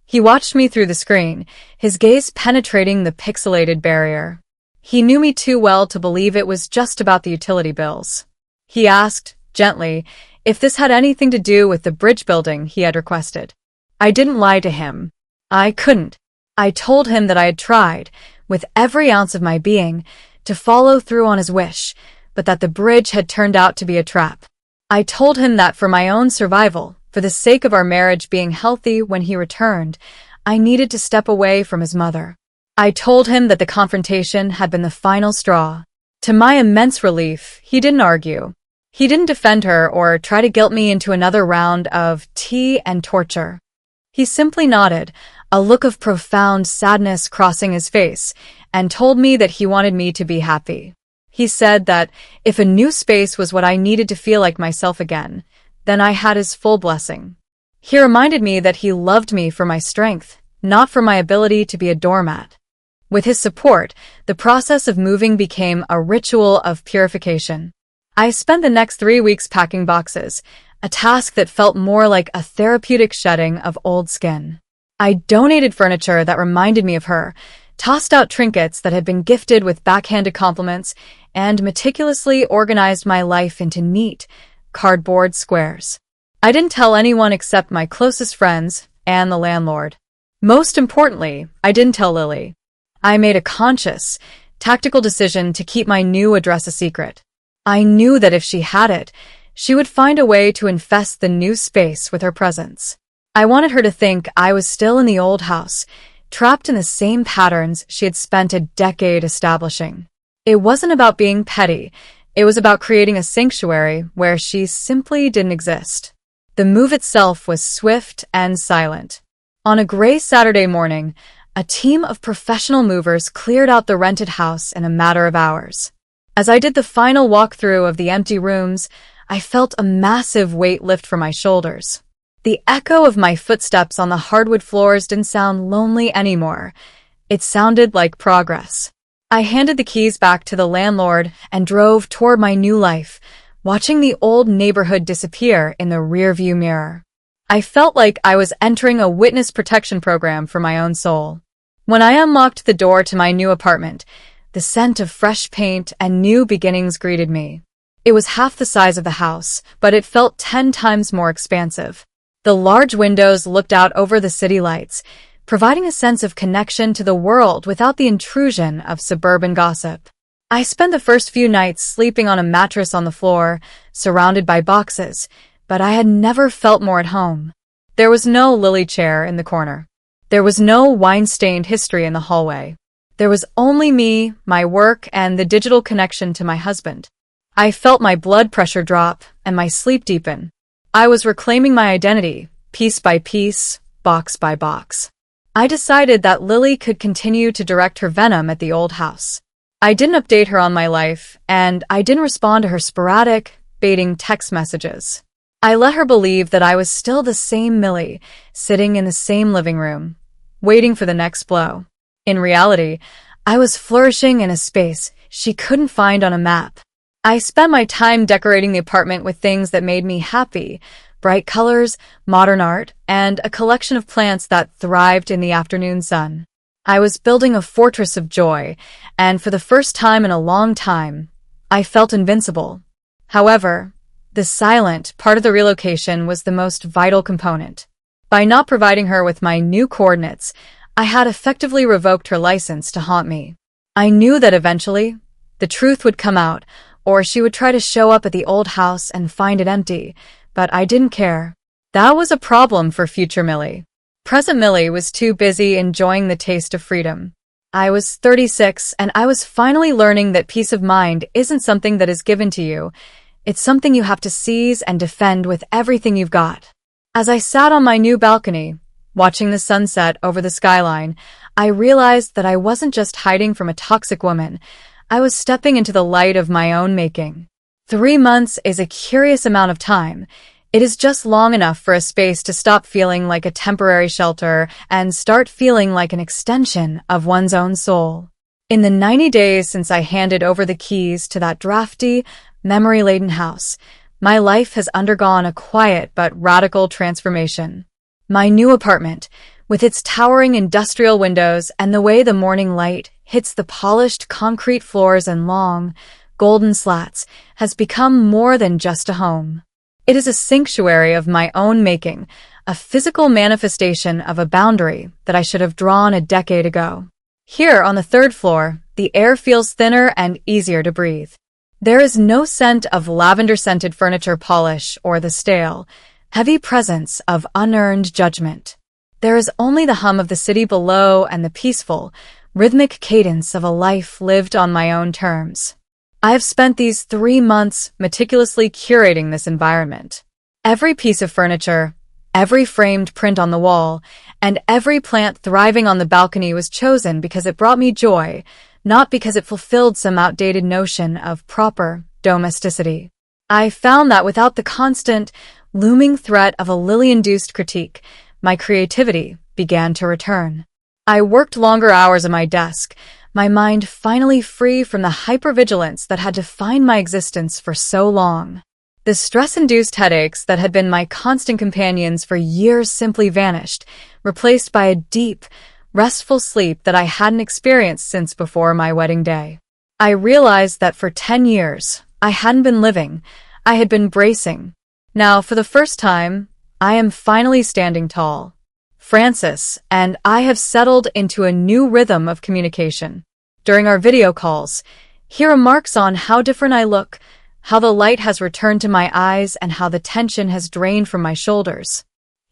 He watched me through the screen, his gaze penetrating the pixelated barrier. He knew me too well to believe it was just about the utility bills. He asked, gently, if this had anything to do with the bridge building he had requested. I didn't lie to him. I couldn't. I told him that I had tried, with every ounce of my being, to follow through on his wish, but that the bridge had turned out to be a trap. I told him that for my own survival, for the sake of our marriage being healthy when he returned, I needed to step away from his mother. I told him that the confrontation had been the final straw. To my immense relief, he didn't argue. He didn't defend her or try to guilt me into another round of tea and torture. He simply nodded, a look of profound sadness crossing his face, and told me that he wanted me to be happy. He said that if a new space was what I needed to feel like myself again, then I had his full blessing. He reminded me that he loved me for my strength, not for my ability to be a doormat. With his support, the process of moving became a ritual of purification. I spent the next 3 weeks packing boxes, a task that felt more like a therapeutic shedding of old skin. I donated furniture that reminded me of her, tossed out trinkets that had been gifted with backhanded compliments, and meticulously organized my life into neat, cardboard squares. I didn't tell anyone except my closest friends and the landlord. Most importantly, I didn't tell Lily. I made a conscious, tactical decision to keep my new address a secret. I knew that if she had it, she would find a way to infest the new space with her presence. I wanted her to think I was still in the old house, trapped in the same patterns she had spent a decade establishing. It wasn't about being petty. It was about creating a sanctuary where she simply didn't exist. The move itself was swift and silent. On a gray Saturday morning, a team of professional movers cleared out the rented house in a matter of hours. As I did the final walkthrough of the empty rooms, I felt a massive weight lift from my shoulders. The echo of my footsteps on the hardwood floors didn't sound lonely anymore. It sounded like progress. I handed the keys back to the landlord and drove toward my new life, watching the old neighborhood disappear in the rearview mirror. I felt like I was entering a witness protection program for my own soul. When I unlocked the door to my new apartment, the scent of fresh paint and new beginnings greeted me. It was half the size of the house, but it felt 10 times more expansive. The large windows looked out over the city lights, providing a sense of connection to the world without the intrusion of suburban gossip. I spent the first few nights sleeping on a mattress on the floor, surrounded by boxes, but I had never felt more at home. There was no lily chair in the corner. There was no wine-stained history in the hallway. There was only me, my work, and the digital connection to my husband. I felt my blood pressure drop and my sleep deepen. I was reclaiming my identity, piece by piece, box by box. I decided that Lily could continue to direct her venom at the old house. I didn't update her on my life, and I didn't respond to her sporadic, baiting text messages. I let her believe that I was still the same Millie, sitting in the same living room, waiting for the next blow. In reality, I was flourishing in a space she couldn't find on a map. I spent my time decorating the apartment with things that made me happy: bright colors, modern art, and a collection of plants that thrived in the afternoon sun. I was building a fortress of joy, and for the first time in a long time, I felt invincible. However, the silent part of the relocation was the most vital component. By not providing her with my new coordinates, I had effectively revoked her license to haunt me. I knew that eventually, the truth would come out, or she would try to show up at the old house and find it empty, but I didn't care. That was a problem for future Millie. Present Millie was too busy enjoying the taste of freedom. I was 36, and I was finally learning that peace of mind isn't something that is given to you. It's something you have to seize and defend with everything you've got. As I sat on my new balcony, watching the sunset over the skyline, I realized that I wasn't just hiding from a toxic woman. I was stepping into the light of my own making. 3 months is a curious amount of time. It is just long enough for a space to stop feeling like a temporary shelter and start feeling like an extension of one's own soul. In the 90 days since I handed over the keys to that drafty, memory-laden house, my life has undergone a quiet but radical transformation. My new apartment, with its towering industrial windows and the way the morning light hits the polished concrete floors and long, golden slats, has become more than just a home. It is a sanctuary of my own making, a physical manifestation of a boundary that I should have drawn a decade ago. Here on the 3rd floor, the air feels thinner and easier to breathe. There is no scent of lavender-scented furniture polish or the stale, heavy presence of unearned judgment. There is only the hum of the city below and the peaceful, rhythmic cadence of a life lived on my own terms. I have spent these 3 months meticulously curating this environment. Every piece of furniture, every framed print on the wall, and every plant thriving on the balcony was chosen because it brought me joy, not because it fulfilled some outdated notion of proper domesticity. I found that without the constant, looming threat of a Lily-induced critique, my creativity began to return. I worked longer hours at my desk, my mind finally free from the hypervigilance that had defined my existence for so long. The stress-induced headaches that had been my constant companions for years simply vanished, replaced by a deep, restful sleep that I hadn't experienced since before my wedding day. I realized that for 10 years, I hadn't been living, I had been bracing. Now, for the first time, I am finally standing tall. Francis and I have settled into a new rhythm of communication. During our video calls, he remarks on how different I look, how the light has returned to my eyes, and how the tension has drained from my shoulders.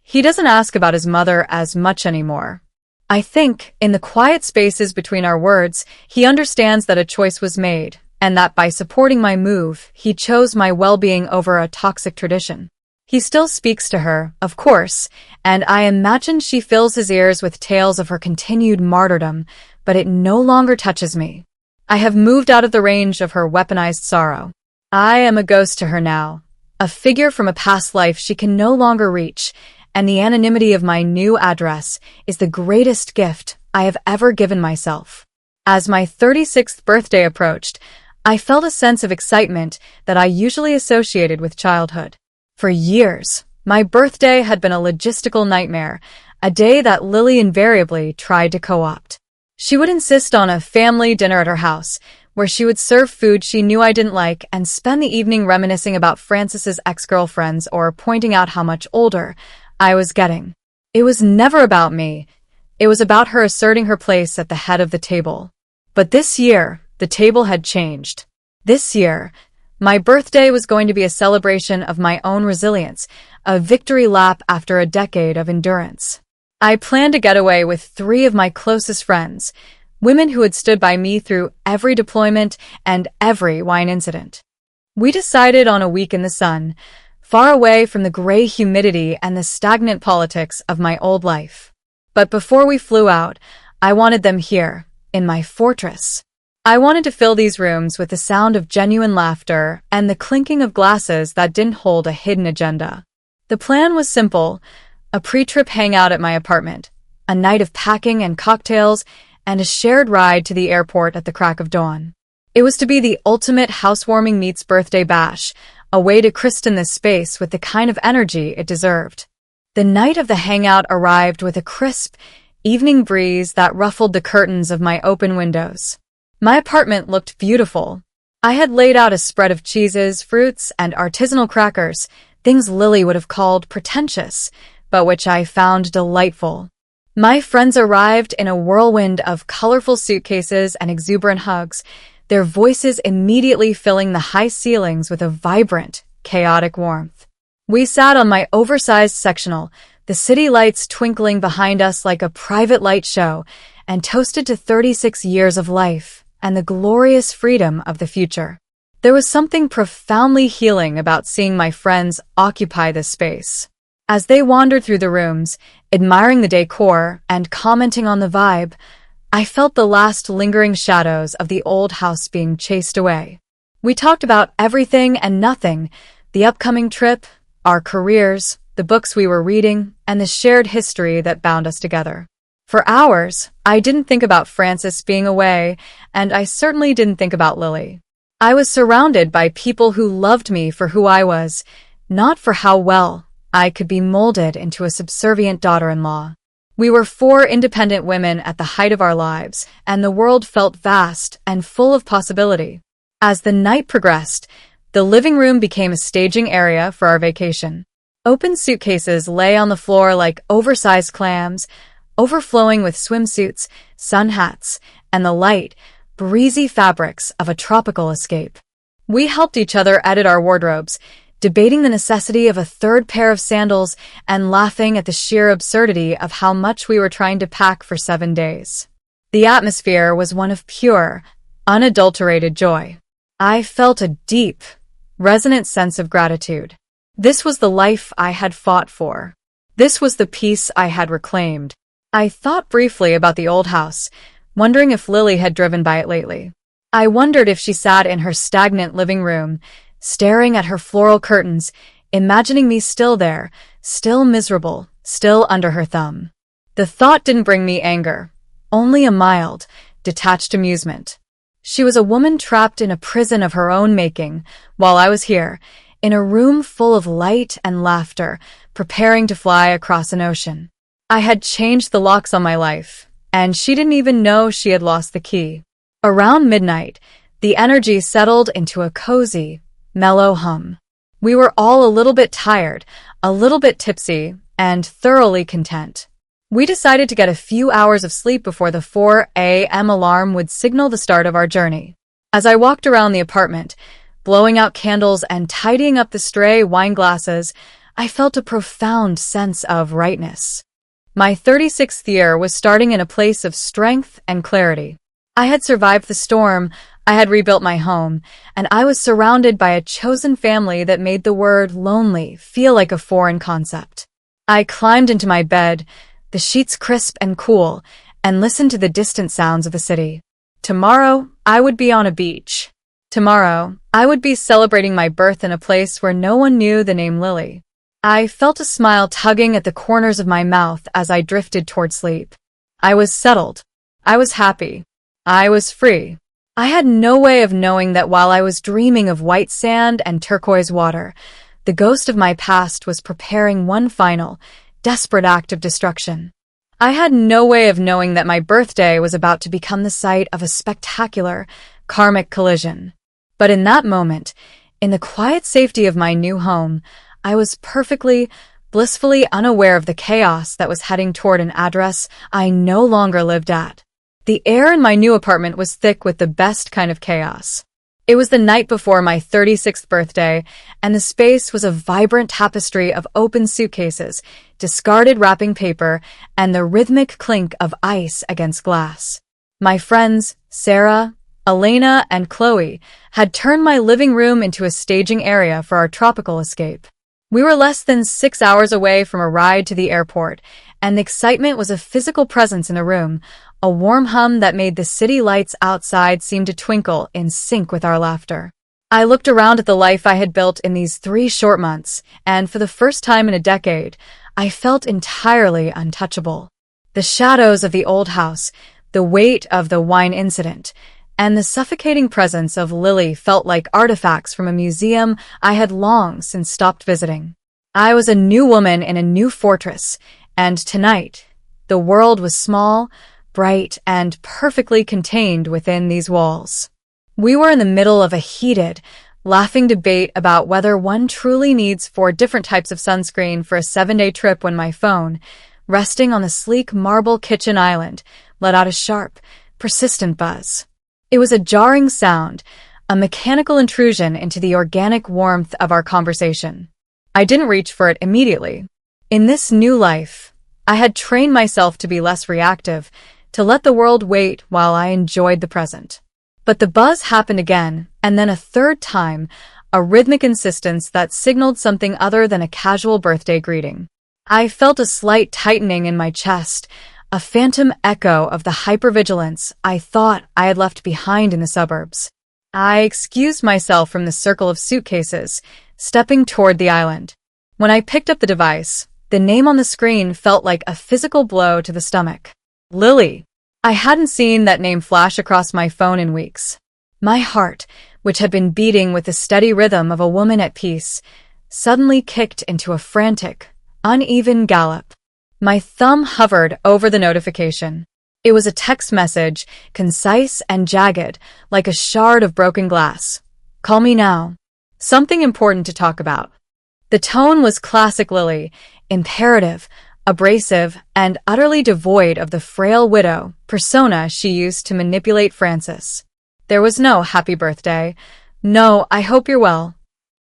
He doesn't ask about his mother as much anymore. I think, in the quiet spaces between our words, he understands that a choice was made, and that by supporting my move, he chose my well-being over a toxic tradition. He still speaks to her, of course, and I imagine she fills his ears with tales of her continued martyrdom, but it no longer touches me. I have moved out of the range of her weaponized sorrow. I am a ghost to her now, a figure from a past life she can no longer reach, and the anonymity of my new address is the greatest gift I have ever given myself. As my 36th birthday approached, I felt a sense of excitement that I usually associated with childhood. For years, my birthday had been a logistical nightmare, a day that Lily invariably tried to co-opt. She would insist on a family dinner at her house, where she would serve food she knew I didn't like and spend the evening reminiscing about Francis's ex-girlfriends or pointing out how much older I was getting. It was never about me. It was about her asserting her place at the head of the table. But this year, the table had changed. This year, my birthday was going to be a celebration of my own resilience, a victory lap after a decade of endurance. I planned a getaway with 3 of my closest friends, women who had stood by me through every deployment and every wine incident. We decided on a week in the sun, far away from the gray humidity and the stagnant politics of my old life. But before we flew out, I wanted them here, in my fortress. I wanted to fill these rooms with the sound of genuine laughter and the clinking of glasses that didn't hold a hidden agenda. The plan was simple: a pre-trip hangout at my apartment, a night of packing and cocktails, and a shared ride to the airport at the crack of dawn. It was to be the ultimate housewarming meets birthday bash, a way to christen this space with the kind of energy it deserved. The night of the hangout arrived with a crisp, evening breeze that ruffled the curtains of my open windows. My apartment looked beautiful. I had laid out a spread of cheeses, fruits, and artisanal crackers, things Lily would have called pretentious, but which I found delightful. My friends arrived in a whirlwind of colorful suitcases and exuberant hugs, their voices immediately filling the high ceilings with a vibrant, chaotic warmth. We sat on my oversized sectional, the city lights twinkling behind us like a private light show, and toasted to 36 years of life and the glorious freedom of the future. There was something profoundly healing about seeing my friends occupy this space. As they wandered through the rooms, admiring the decor and commenting on the vibe, I felt the last lingering shadows of the old house being chased away. We talked about everything and nothing: the upcoming trip, our careers, the books we were reading, and the shared history that bound us together. For hours, I didn't think about Francis being away, and I certainly didn't think about Lily. I was surrounded by people who loved me for who I was, not for how well I could be molded into a subservient daughter-in-law. We were 4 independent women at the height of our lives, and the world felt vast and full of possibility. As the night progressed, the living room became a staging area for our vacation. Open suitcases lay on the floor like oversized clams, overflowing with swimsuits, sun hats, and the light, breezy fabrics of a tropical escape. We helped each other edit our wardrobes, debating the necessity of a 3rd pair of sandals and laughing at the sheer absurdity of how much we were trying to pack for 7 days. The atmosphere was one of pure, unadulterated joy. I felt a deep, resonant sense of gratitude. This was the life I had fought for. This was the peace I had reclaimed. I thought briefly about the old house, wondering if Lily had driven by it lately. I wondered if she sat in her stagnant living room, staring at her floral curtains, imagining me still there, still miserable, still under her thumb. The thought didn't bring me anger, only a mild, detached amusement. She was a woman trapped in a prison of her own making, while I was here, in a room full of light and laughter, preparing to fly across an ocean. I had changed the locks on my life, and she didn't even know she had lost the key. Around midnight, the energy settled into a cozy, mellow hum. We were all a little bit tired, a little bit tipsy, and thoroughly content. We decided to get a few hours of sleep before the 4 a.m. alarm would signal the start of our journey. As I walked around the apartment, blowing out candles and tidying up the stray wine glasses, I felt a profound sense of rightness. My 36th year was starting in a place of strength and clarity. I had survived the storm, I had rebuilt my home, and I was surrounded by a chosen family that made the word lonely feel like a foreign concept. I climbed into my bed, the sheets crisp and cool, and listened to the distant sounds of the city. Tomorrow, I would be on a beach. Tomorrow, I would be celebrating my birth in a place where no one knew the name Lily. I felt a smile tugging at the corners of my mouth as I drifted toward sleep. I was settled. I was happy. I was free. I had no way of knowing that while I was dreaming of white sand and turquoise water, the ghost of my past was preparing one final, desperate act of destruction. I had no way of knowing that my birthday was about to become the site of a spectacular, karmic collision. But in that moment, in the quiet safety of my new home, I was perfectly, blissfully unaware of the chaos that was heading toward an address I no longer lived at. The air in my new apartment was thick with the best kind of chaos. It was the night before my 36th birthday, and the space was a vibrant tapestry of open suitcases, discarded wrapping paper, and the rhythmic clink of ice against glass. My friends, Sarah, Elena, and Chloe, had turned my living room into a staging area for our tropical escape. We were less than 6 hours away from a ride to the airport, and the excitement was a physical presence in the room, a warm hum that made the city lights outside seem to twinkle in sync with our laughter. I looked around at the life I had built in these 3 short months, and for the first time in a decade, I felt entirely untouchable. The shadows of the old house, the weight of the wine incident, and the suffocating presence of Lily felt like artifacts from a museum I had long since stopped visiting. I was a new woman in a new fortress, and tonight, the world was small, bright, and perfectly contained within these walls. We were in the middle of a heated, laughing debate about whether one truly needs 4 different types of sunscreen for a 7-day trip when my phone, resting on the sleek marble kitchen island, let out a sharp, persistent buzz. It was a jarring sound, a mechanical intrusion into the organic warmth of our conversation. I didn't reach for it immediately. In this new life, I had trained myself to be less reactive, to let the world wait while I enjoyed the present. But the buzz happened again, and then a third time, a rhythmic insistence that signaled something other than a casual birthday greeting. I felt a slight tightening in my chest, a phantom echo of the hypervigilance I thought I had left behind in the suburbs. I excused myself from the circle of suitcases, stepping toward the island. When I picked up the device, the name on the screen felt like a physical blow to the stomach. Lily. I hadn't seen that name flash across my phone in weeks. My heart, which had been beating with the steady rhythm of a woman at peace, suddenly kicked into a frantic, uneven gallop. My thumb hovered over the notification. It was a text message, concise and jagged, like a shard of broken glass. Call me now. Something important to talk about. The tone was classic Lily, imperative, abrasive, and utterly devoid of the frail widow persona she used to manipulate Francis. There was no happy birthday, no I hope you're well.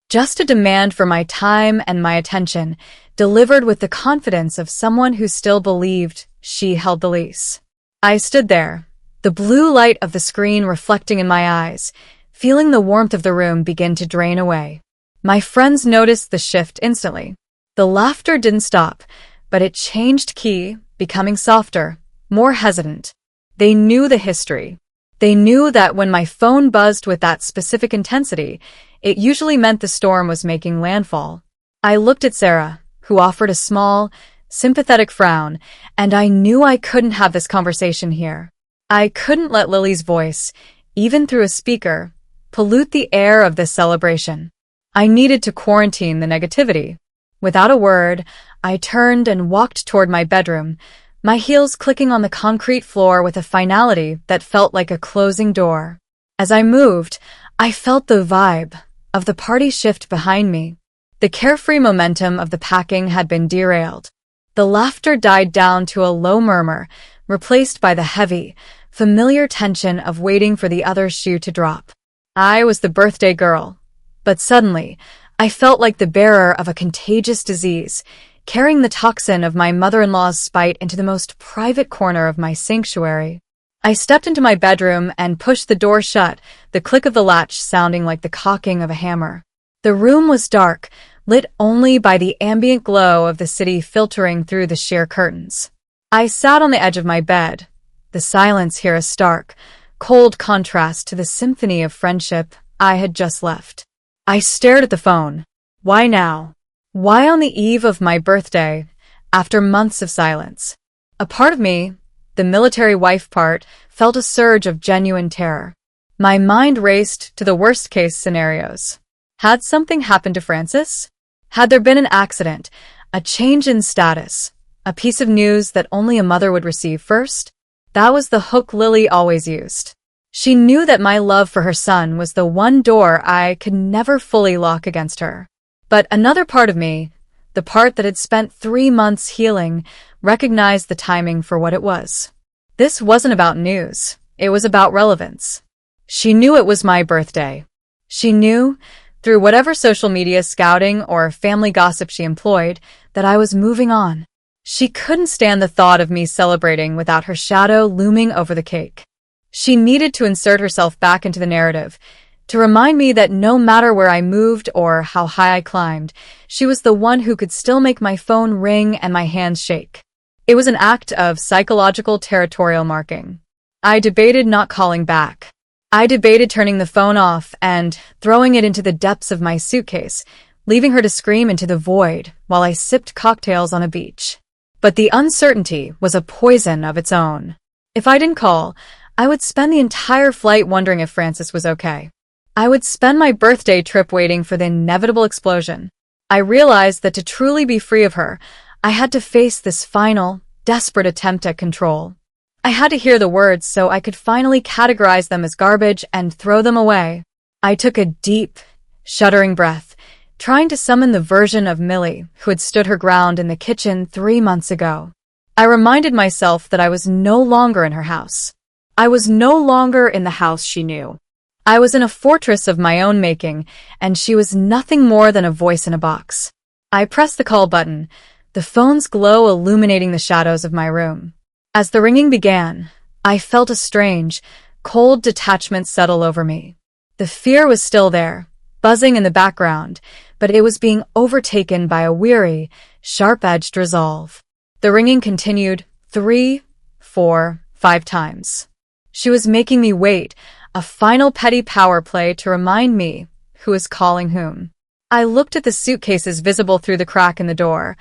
Just a demand for my time and my attention, delivered with the confidence of someone who still believed she held the lease. I stood there, the blue light of the screen reflecting in my eyes, feeling the warmth of the room begin to drain away. My friends noticed the shift instantly. The laughter didn't stop, but it changed key, becoming softer, more hesitant. They knew the history. They knew that when my phone buzzed with that specific intensity, it usually meant the storm was making landfall. I looked at Sarah, who offered a small, sympathetic frown, and I knew I couldn't have this conversation here. I couldn't let Lily's voice, even through a speaker, pollute the air of this celebration. I needed to quarantine the negativity. Without a word, I turned and walked toward my bedroom, my heels clicking on the concrete floor with a finality that felt like a closing door. As I moved, I felt the vibe of the party shift behind me. The carefree momentum of the packing had been derailed. The laughter died down to a low murmur, replaced by the heavy, familiar tension of waiting for the other shoe to drop. I was the birthday girl, but suddenly, I felt like the bearer of a contagious disease, carrying the toxin of my mother-in-law's spite into the most private corner of my sanctuary. I stepped into my bedroom and pushed the door shut, the click of the latch sounding like the cocking of a hammer. The room was dark, lit only by the ambient glow of the city filtering through the sheer curtains. I sat on the edge of my bed, the silence here a stark, cold contrast to the symphony of friendship I had just left. I stared at the phone. Why now? Why on the eve of my birthday, after months of silence? A part of me, the military wife part, felt a surge of genuine terror. My mind raced to the worst-case scenarios. Had something happened to Francis? Had there been an accident, a change in status, a piece of news that only a mother would receive first? That was the hook Lily always used. She knew that my love for her son was the one door I could never fully lock against her. But another part of me, the part that had spent 3 months healing, recognized the timing for what it was. This wasn't about news. It was about relevance. She knew it was my birthday. She knew, through whatever social media scouting or family gossip she employed, that I was moving on. She couldn't stand the thought of me celebrating without her shadow looming over the cake. She needed to insert herself back into the narrative, to remind me that no matter where I moved or how high I climbed, she was the one who could still make my phone ring and my hands shake. It was an act of psychological territorial marking. I debated not calling back. I debated turning the phone off and throwing it into the depths of my suitcase, leaving her to scream into the void while I sipped cocktails on a beach. But the uncertainty was a poison of its own. If I didn't call, I would spend the entire flight wondering if Frances was okay. I would spend my birthday trip waiting for the inevitable explosion. I realized that to truly be free of her, I had to face this final, desperate attempt at control. I had to hear the words so I could finally categorize them as garbage and throw them away. I took a deep, shuddering breath, trying to summon the version of Millie who had stood her ground in the kitchen 3 months ago. I reminded myself that I was no longer in her house. I was no longer in the house she knew. I was in a fortress of my own making, and she was nothing more than a voice in a box. I pressed the call button, the phone's glow illuminating the shadows of my room. As the ringing began, I felt a strange, cold detachment settle over me. The fear was still there, buzzing in the background, but it was being overtaken by a weary, sharp-edged resolve. The ringing continued 3, 4, 5 times. She was making me wait, a final petty power play to remind me who was calling whom. I looked at the suitcases visible through the crack in the door,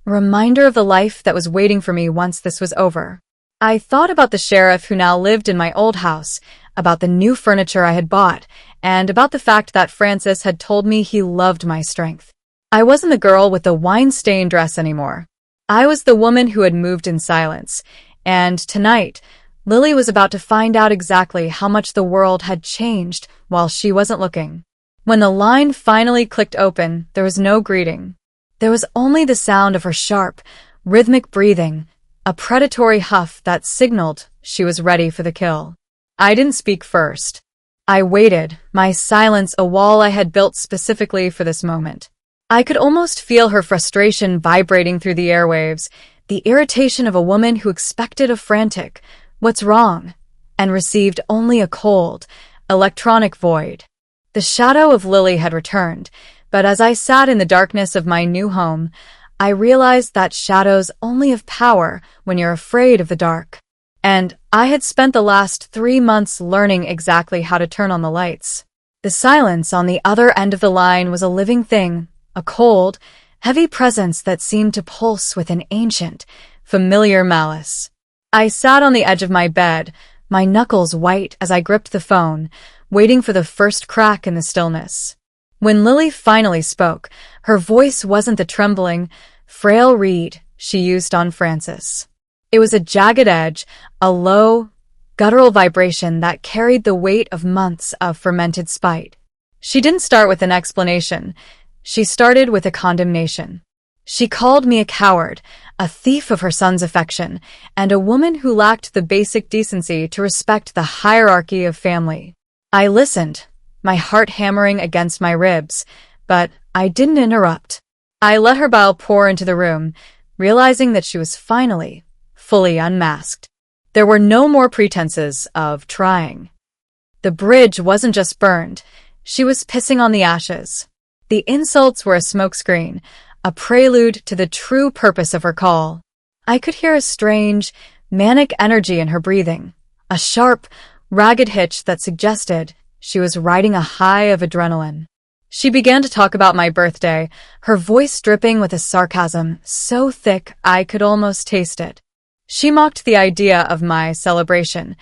a reminder of the life that was waiting for me once this was over. I thought about the sheriff who now lived in my old house, about the new furniture I had bought, and about the fact that Francis had told me he loved my strength. I wasn't the girl with the wine-stained dress anymore. I was the woman who had moved in silence, and tonight, Lily was about to find out exactly how much the world had changed while she wasn't looking. When the line finally clicked open, there was no greeting. There was only the sound of her sharp, rhythmic breathing, a predatory huff that signaled she was ready for the kill. I didn't speak first. I waited, my silence a wall I had built specifically for this moment. I could almost feel her frustration vibrating through the airwaves, the irritation of a woman who expected a frantic, "What's wrong?" and received only a cold, electronic void. The shadow of Lily had returned, but as I sat in the darkness of my new home, I realized that shadows only have power when you're afraid of the dark. And I had spent the last 3 months learning exactly how to turn on the lights. The silence on the other end of the line was a living thing, a cold, heavy presence that seemed to pulse with an ancient, familiar malice. I sat on the edge of my bed, my knuckles white as I gripped the phone, waiting for the first crack in the stillness. When Lily finally spoke, her voice wasn't the trembling, frail reed she used on Francis. It was a jagged edge, a low, guttural vibration that carried the weight of months of fermented spite. She didn't start with an explanation. She started with a condemnation. She called me a coward, a thief of her son's affection, and a woman who lacked the basic decency to respect the hierarchy of family. I listened, my heart hammering against my ribs, but I didn't interrupt. I let her bile pour into the room, realizing that she was finally, fully unmasked. There were no more pretenses of trying. The bridge wasn't just burned, she was pissing on the ashes. The insults were a smokescreen, a prelude to the true purpose of her call. I could hear a strange, manic energy in her breathing, a sharp, ragged hitch that suggested she was riding a high of adrenaline. She began to talk about my birthday, her voice dripping with a sarcasm so thick I could almost taste it. She mocked the idea of my celebration,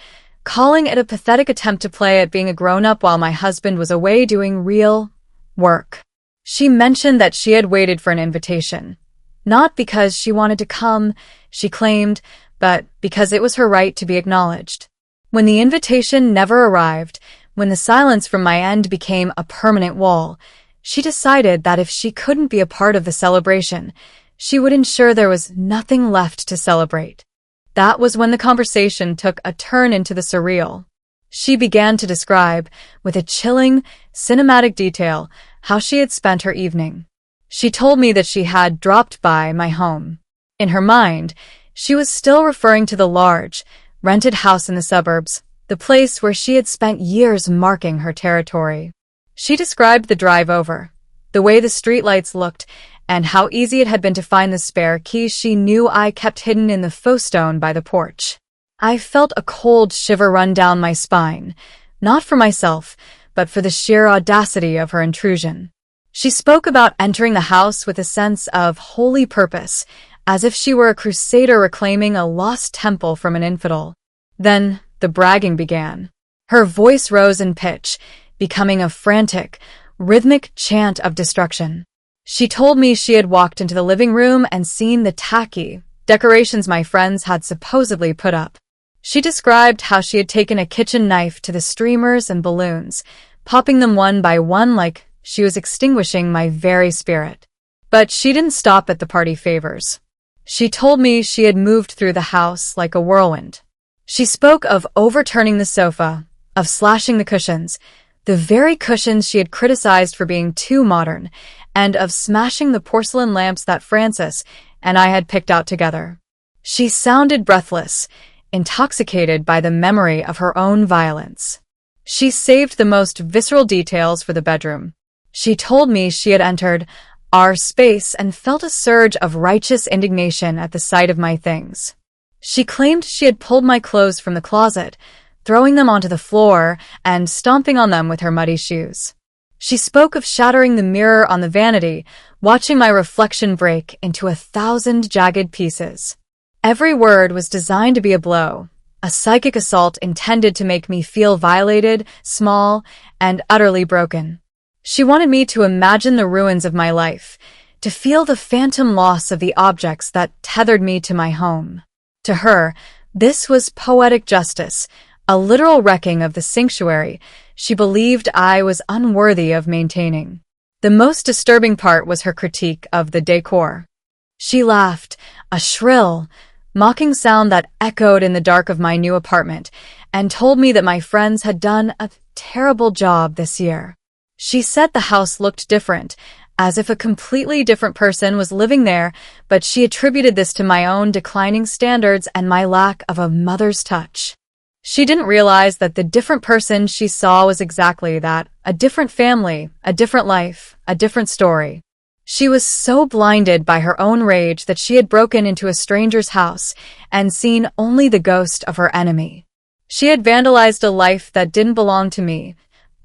calling it a pathetic attempt to play at being a grown-up while my husband was away doing real work. She mentioned that she had waited for an invitation, not because she wanted to come, she claimed, but because it was her right to be acknowledged. When the invitation never arrived, when the silence from my end became a permanent wall, she decided that if she couldn't be a part of the celebration, she would ensure there was nothing left to celebrate. That was when the conversation took a turn into the surreal. She began to describe, with a chilling, cinematic detail, how she had spent her evening. She told me that she had dropped by my home. In her mind, she was still referring to the large, rented house in the suburbs, the place where she had spent years marking her territory. She described the drive over, the way the streetlights looked, and how easy it had been to find the spare keys she knew I kept hidden in the faux stone by the porch. I felt a cold shiver run down my spine, not for myself, but for the sheer audacity of her intrusion. She spoke about entering the house with a sense of holy purpose, as if she were a crusader reclaiming a lost temple from an infidel. Then the bragging began. Her voice rose in pitch, becoming a frantic, rhythmic chant of destruction. She told me she had walked into the living room and seen the tacky decorations my friends had supposedly put up. She described how she had taken a kitchen knife to the streamers and balloons, popping them one by one like she was extinguishing my very spirit. But she didn't stop at the party favors. She told me she had moved through the house like a whirlwind. She spoke of overturning the sofa, of slashing the cushions, the very cushions she had criticized for being too modern, and of smashing the porcelain lamps that Francis and I had picked out together. She sounded breathless, intoxicated by the memory of her own violence. She saved the most visceral details for the bedroom. She told me she had entered our space and felt a surge of righteous indignation at the sight of my things. She claimed she had pulled my clothes from the closet, throwing them onto the floor and stomping on them with her muddy shoes. She spoke of shattering the mirror on the vanity, watching my reflection break into 1,000 jagged pieces. Every word was designed to be a blow, a psychic assault intended to make me feel violated, small, and utterly broken. She wanted me to imagine the ruins of my life, to feel the phantom loss of the objects that tethered me to my home. To her, this was poetic justice, a literal wrecking of the sanctuary she believed I was unworthy of maintaining. The most disturbing part was her critique of the decor. She laughed, a shrill, mocking sound that echoed in the dark of my new apartment, and told me that my friends had done a terrible job this year. She said the house looked different, as if a completely different person was living there, but she attributed this to my own declining standards and my lack of a mother's touch. She didn't realize that the different person she saw was exactly that, a different family, a different life, a different story. She was so blinded by her own rage that she had broken into a stranger's house and seen only the ghost of her enemy. She had vandalized a life that didn't belong to me,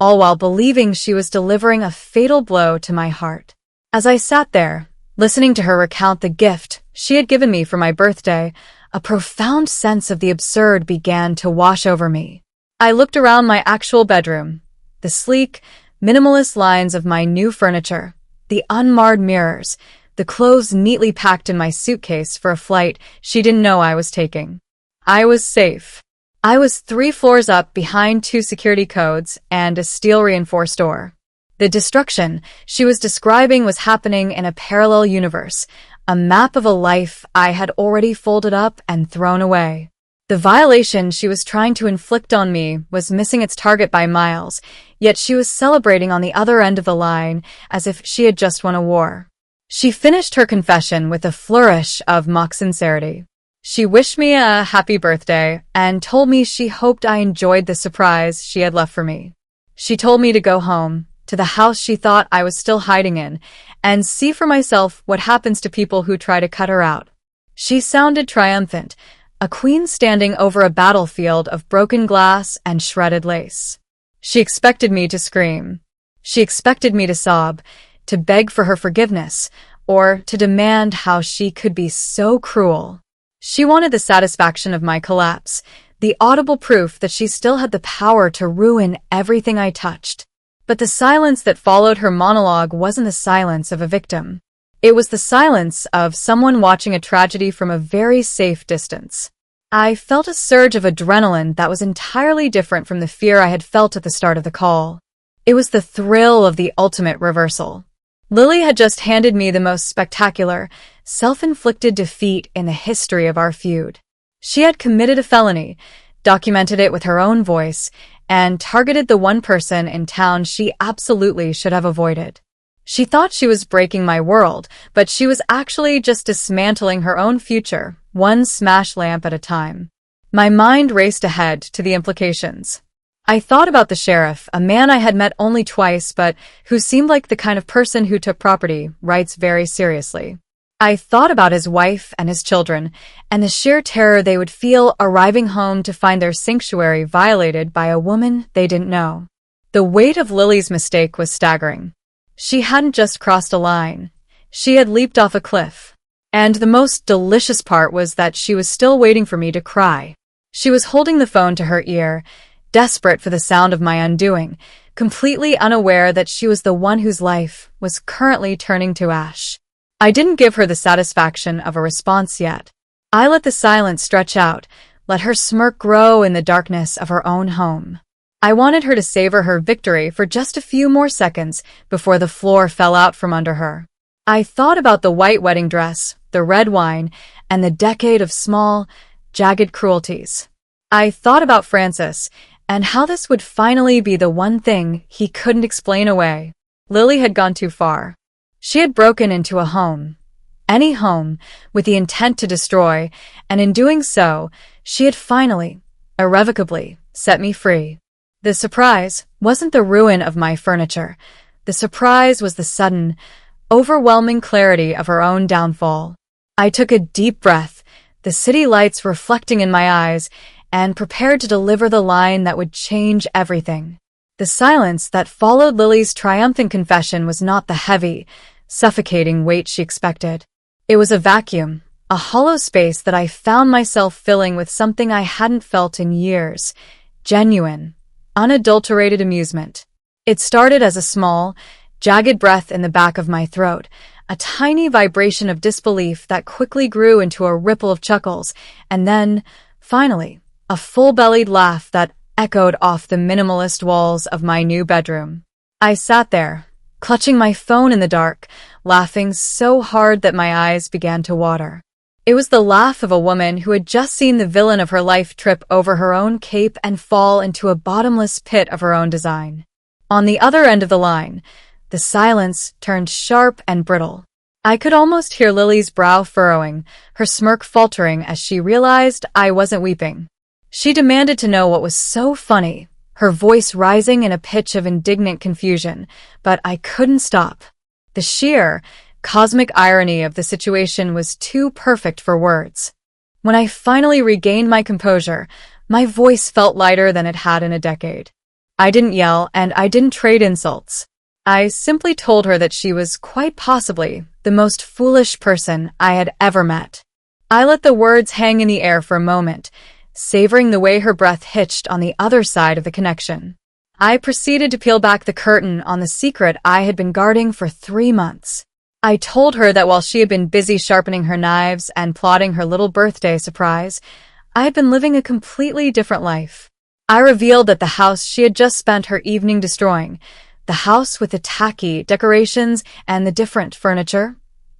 all while believing she was delivering a fatal blow to my heart. As I sat there, listening to her recount the gift she had given me for my birthday, a profound sense of the absurd began to wash over me. I looked around my actual bedroom, the sleek, minimalist lines of my new furniture, the unmarred mirrors, the clothes neatly packed in my suitcase for a flight she didn't know I was taking. I was safe. I was 3 floors up behind 2 security codes and a steel-reinforced door. The destruction she was describing was happening in a parallel universe, a map of a life I had already folded up and thrown away. The violation she was trying to inflict on me was missing its target by miles, yet she was celebrating on the other end of the line as if she had just won a war. She finished her confession with a flourish of mock sincerity. She wished me a happy birthday and told me she hoped I enjoyed the surprise she had left for me. She told me to go home, to the house she thought I was still hiding in, and see for myself what happens to people who try to cut her out. She sounded triumphant, a queen standing over a battlefield of broken glass and shredded lace. She expected me to scream. She expected me to sob, to beg for her forgiveness, or to demand how she could be so cruel. She wanted the satisfaction of my collapse, the audible proof that she still had the power to ruin everything I touched. But the silence that followed her monologue wasn't the silence of a victim. It was the silence of someone watching a tragedy from a very safe distance. I felt a surge of adrenaline that was entirely different from the fear I had felt at the start of the call. It was the thrill of the ultimate reversal. Lily had just handed me the most spectacular, self-inflicted defeat in the history of our feud. She had committed a felony, documented it with her own voice, and targeted the one person in town she absolutely should have avoided. She thought she was breaking my world, but she was actually just dismantling her own future, one smash lamp at a time. My mind raced ahead to the implications. I thought about the sheriff, a man I had met only twice, but who seemed like the kind of person who took property rights very seriously. I thought about his wife and his children, and the sheer terror they would feel arriving home to find their sanctuary violated by a woman they didn't know. The weight of Lily's mistake was staggering. She hadn't just crossed a line. She had leaped off a cliff. And the most delicious part was that she was still waiting for me to cry. She was holding the phone to her ear, desperate for the sound of my undoing, completely unaware that she was the one whose life was currently turning to ash. I didn't give her the satisfaction of a response yet. I let the silence stretch out, let her smirk grow in the darkness of her own home. I wanted her to savor her victory for just a few more seconds before the floor fell out from under her. I thought about the white wedding dress, the red wine, and the decade of small, jagged cruelties. I thought about Francis, and how this would finally be the one thing he couldn't explain away. Lily had gone too far. She had broken into a home, any home, with the intent to destroy, and in doing so, she had finally, irrevocably, set me free. The surprise wasn't the ruin of my furniture. The surprise was the sudden, overwhelming clarity of her own downfall. I took a deep breath, the city lights reflecting in my eyes, and prepared to deliver the line that would change everything. The silence that followed Lily's triumphant confession was not the heavy, suffocating weight she expected. It was a vacuum, a hollow space that I found myself filling with something I hadn't felt in years, genuine, unadulterated amusement. It started as a small, jagged breath in the back of my throat, a tiny vibration of disbelief that quickly grew into a ripple of chuckles, and then, finally, a full-bellied laugh that echoed off the minimalist walls of my new bedroom. I sat there, clutching my phone in the dark, laughing so hard that my eyes began to water. It was the laugh of a woman who had just seen the villain of her life trip over her own cape and fall into a bottomless pit of her own design. On the other end of the line, the silence turned sharp and brittle. I could almost hear Lily's brow furrowing, her smirk faltering as she realized I wasn't weeping. She demanded to know what was so funny, her voice rising in a pitch of indignant confusion, but I couldn't stop. The sheer, cosmic irony of the situation was too perfect for words. When I finally regained my composure, my voice felt lighter than it had in a decade. I didn't yell, and I didn't trade insults. I simply told her that she was quite possibly the most foolish person I had ever met. I let the words hang in the air for a moment, savoring the way her breath hitched on the other side of the connection. I proceeded to peel back the curtain on the secret I had been guarding for 3 months. I told her that while she had been busy sharpening her knives and plotting her little birthday surprise, I had been living a completely different life. I revealed that the house she had just spent her evening destroying, the house with the tacky decorations and the different furniture,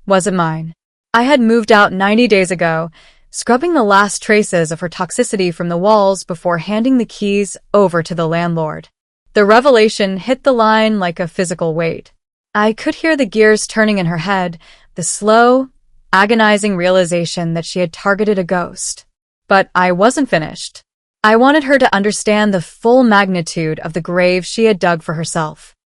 wasn't mine. I had moved out 90 days ago, scrubbing the last traces of her toxicity from the walls before handing the keys over to the landlord. The revelation hit the line like a physical weight. I could hear the gears turning in her head, the slow, agonizing realization that she had targeted a ghost. But I wasn't finished. I wanted her to understand the full magnitude of the grave she had dug for herself.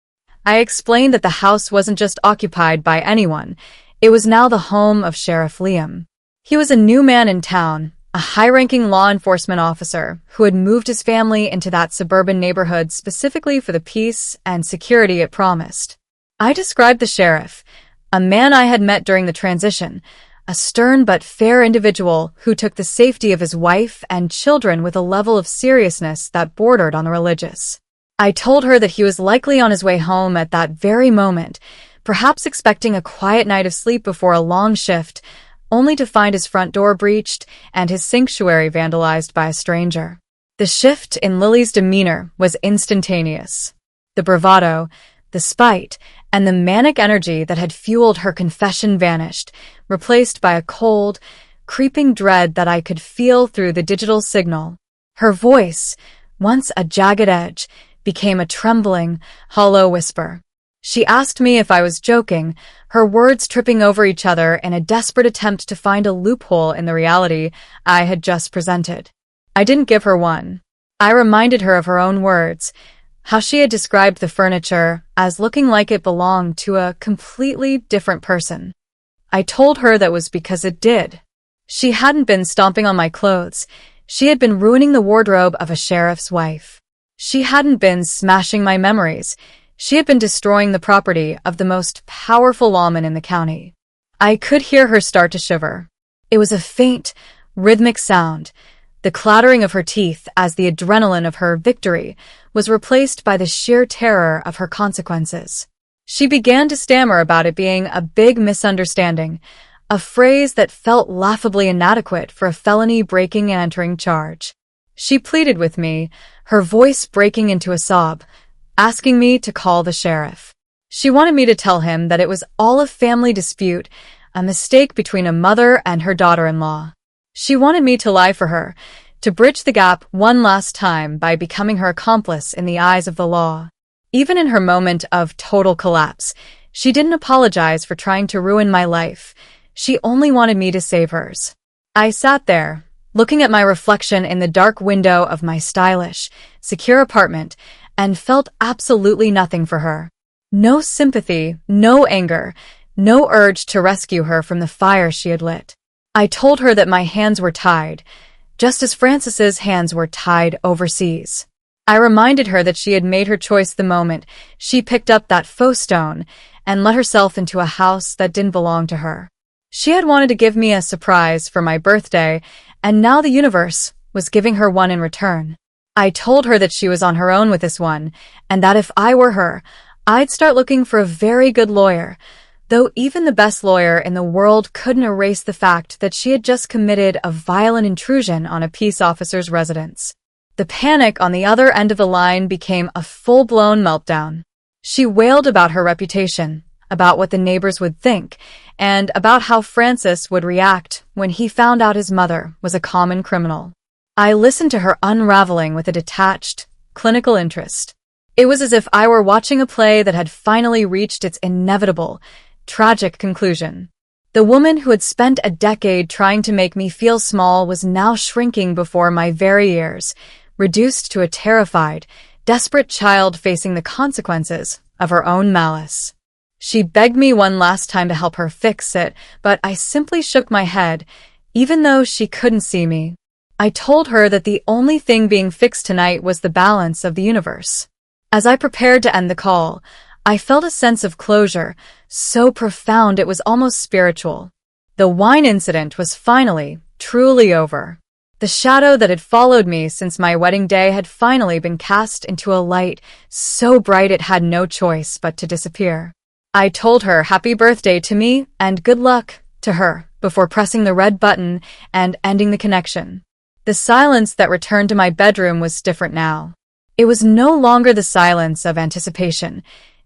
I explained that the house wasn't just occupied by anyone, it was now the home of Sheriff Liam. He was a new man in town, a high-ranking law enforcement officer who had moved his family into that suburban neighborhood specifically for the peace and security it promised. I described the sheriff, a man I had met during the transition, a stern but fair individual who took the safety of his wife and children with a level of seriousness that bordered on the religious. I told her that he was likely on his way home at that very moment, perhaps expecting a quiet night of sleep before a long shift, only to find his front door breached and his sanctuary vandalized by a stranger. The shift in Lily's demeanor was instantaneous. The bravado, the spite, and the manic energy that had fueled her confession vanished, replaced by a cold, creeping dread that I could feel through the digital signal. Her voice, once a jagged edge, became a trembling, hollow whisper. She asked me if I was joking, her words tripping over each other in a desperate attempt to find a loophole in the reality I had just presented. I didn't give her one. I reminded her of her own words, how she had described the furniture as looking like it belonged to a completely different person. I told her that was because it did. She hadn't been stomping on my clothes. She had been ruining the wardrobe of a sheriff's wife. She hadn't been smashing my memories. She had been destroying the property of the most powerful lawman in the county. I could hear her start to shiver. It was a faint, rhythmic sound, the clattering of her teeth as the adrenaline of her victory was replaced by the sheer terror of her consequences. She began to stammer about it being a big misunderstanding, a phrase that felt laughably inadequate for a felony breaking and entering charge. She pleaded with me, her voice breaking into a sob, asking me to call the sheriff. She wanted me to tell him that it was all a family dispute, a mistake between a mother and her daughter-in-law. She wanted me to lie for her, to bridge the gap one last time by becoming her accomplice in the eyes of the law. Even in her moment of total collapse, she didn't apologize for trying to ruin my life. She only wanted me to save hers. I sat there, looking at my reflection in the dark window of my stylish, secure apartment, and felt absolutely nothing for her. No sympathy, no anger, no urge to rescue her from the fire she had lit. I told her that my hands were tied, just as Frances's hands were tied overseas. I reminded her that she had made her choice the moment she picked up that faux stone and let herself into a house that didn't belong to her. She had wanted to give me a surprise for my birthday, and now the universe was giving her one in return. I told her that she was on her own with this one, and that if I were her, I'd start looking for a very good lawyer, though even the best lawyer in the world couldn't erase the fact that she had just committed a violent intrusion on a peace officer's residence. The panic on the other end of the line became a full-blown meltdown. She wailed about her reputation, about what the neighbors would think, and about how Francis would react when he found out his mother was a common criminal. I listened to her unraveling with a detached, clinical interest. It was as if I were watching a play that had finally reached its inevitable, tragic conclusion. The woman who had spent a decade trying to make me feel small was now shrinking before my very ears, reduced to a terrified, desperate child facing the consequences of her own malice. She begged me one last time to help her fix it, but I simply shook my head, even though she couldn't see me. I told her that the only thing being fixed tonight was the balance of the universe. As I prepared to end the call, I felt a sense of closure, so profound it was almost spiritual. The wine incident was finally, truly over. The shadow that had followed me since my wedding day had finally been cast into a light so bright it had no choice but to disappear. I told her happy birthday to me and good luck to her before pressing the red button and ending the connection. The silence that returned to my bedroom was different now. It was no longer the silence of anticipation.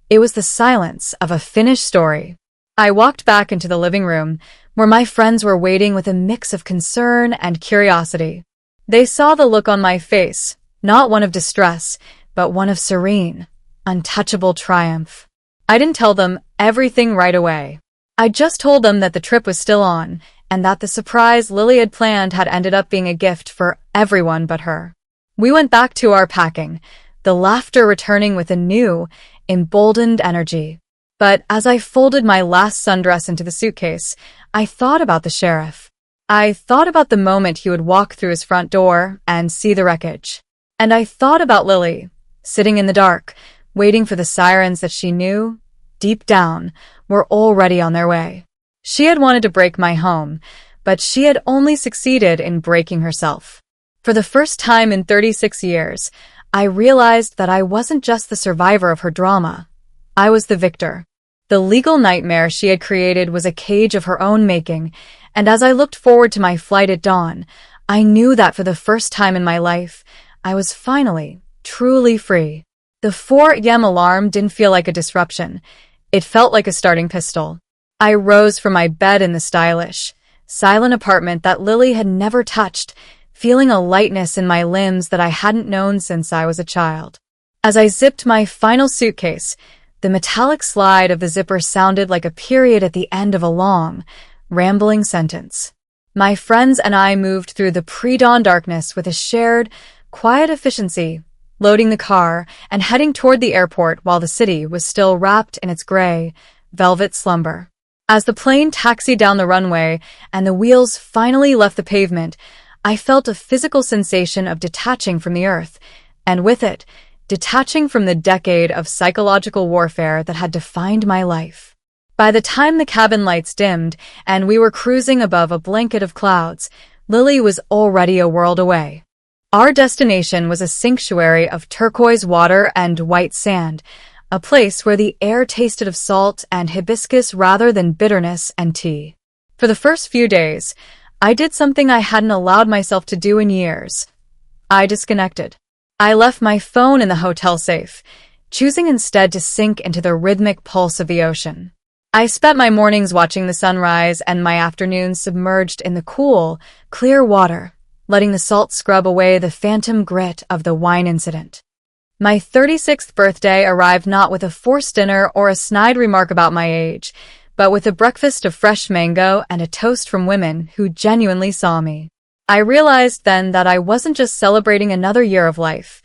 It was the silence of a finished story. I walked back into the living room, where my friends were waiting with a mix of concern and curiosity. They saw the look on my face, not one of distress, but one of serene, untouchable triumph. I didn't tell them everything right away. I just told them that the trip was still on, and that the surprise Lily had planned had ended up being a gift for everyone but her. We went back to our packing, the laughter returning with a new, emboldened energy. But as I folded my last sundress into the suitcase, I thought about the sheriff. I thought about the moment he would walk through his front door and see the wreckage. And I thought about Lily, sitting in the dark, waiting for the sirens that she knew, deep down, were already on their way. She had wanted to break my home, but she had only succeeded in breaking herself. For the first time in 36 years, I realized that I wasn't just the survivor of her drama. I was the victor. The legal nightmare she had created was a cage of her own making, And as I looked forward to my flight at dawn, I knew that for the first time in my life, I was finally, truly free. The 4 a.m. alarm didn't feel like a disruption. It felt like a starting pistol. I rose from my bed in the stylish, silent apartment that Lily had never touched, feeling a lightness in my limbs that I hadn't known since I was a child. As I zipped my final suitcase, the metallic slide of the zipper sounded like a period at the end of a long, rambling sentence. My friends and I moved through the pre-dawn darkness with a shared, quiet efficiency, loading the car and heading toward the airport while the city was still wrapped in its gray, velvet slumber. As the plane taxied down the runway and the wheels finally left the pavement, I felt a physical sensation of detaching from the earth, and with it, detaching from the decade of psychological warfare that had defined my life. By the time the cabin lights dimmed and we were cruising above a blanket of clouds, Lily was already a world away. Our destination was a sanctuary of turquoise water and white sand, a place where the air tasted of salt and hibiscus rather than bitterness and tea. For the first few days, I did something I hadn't allowed myself to do in years. I disconnected. I left my phone in the hotel safe, choosing instead to sink into the rhythmic pulse of the ocean. I spent my mornings watching the sunrise and my afternoons submerged in the cool, clear water, letting the salt scrub away the phantom grit of the wine incident. My 36th birthday arrived not with a forced dinner or a snide remark about my age, but with a breakfast of fresh mango and a toast from women who genuinely saw me. I realized then that I wasn't just celebrating another year of life.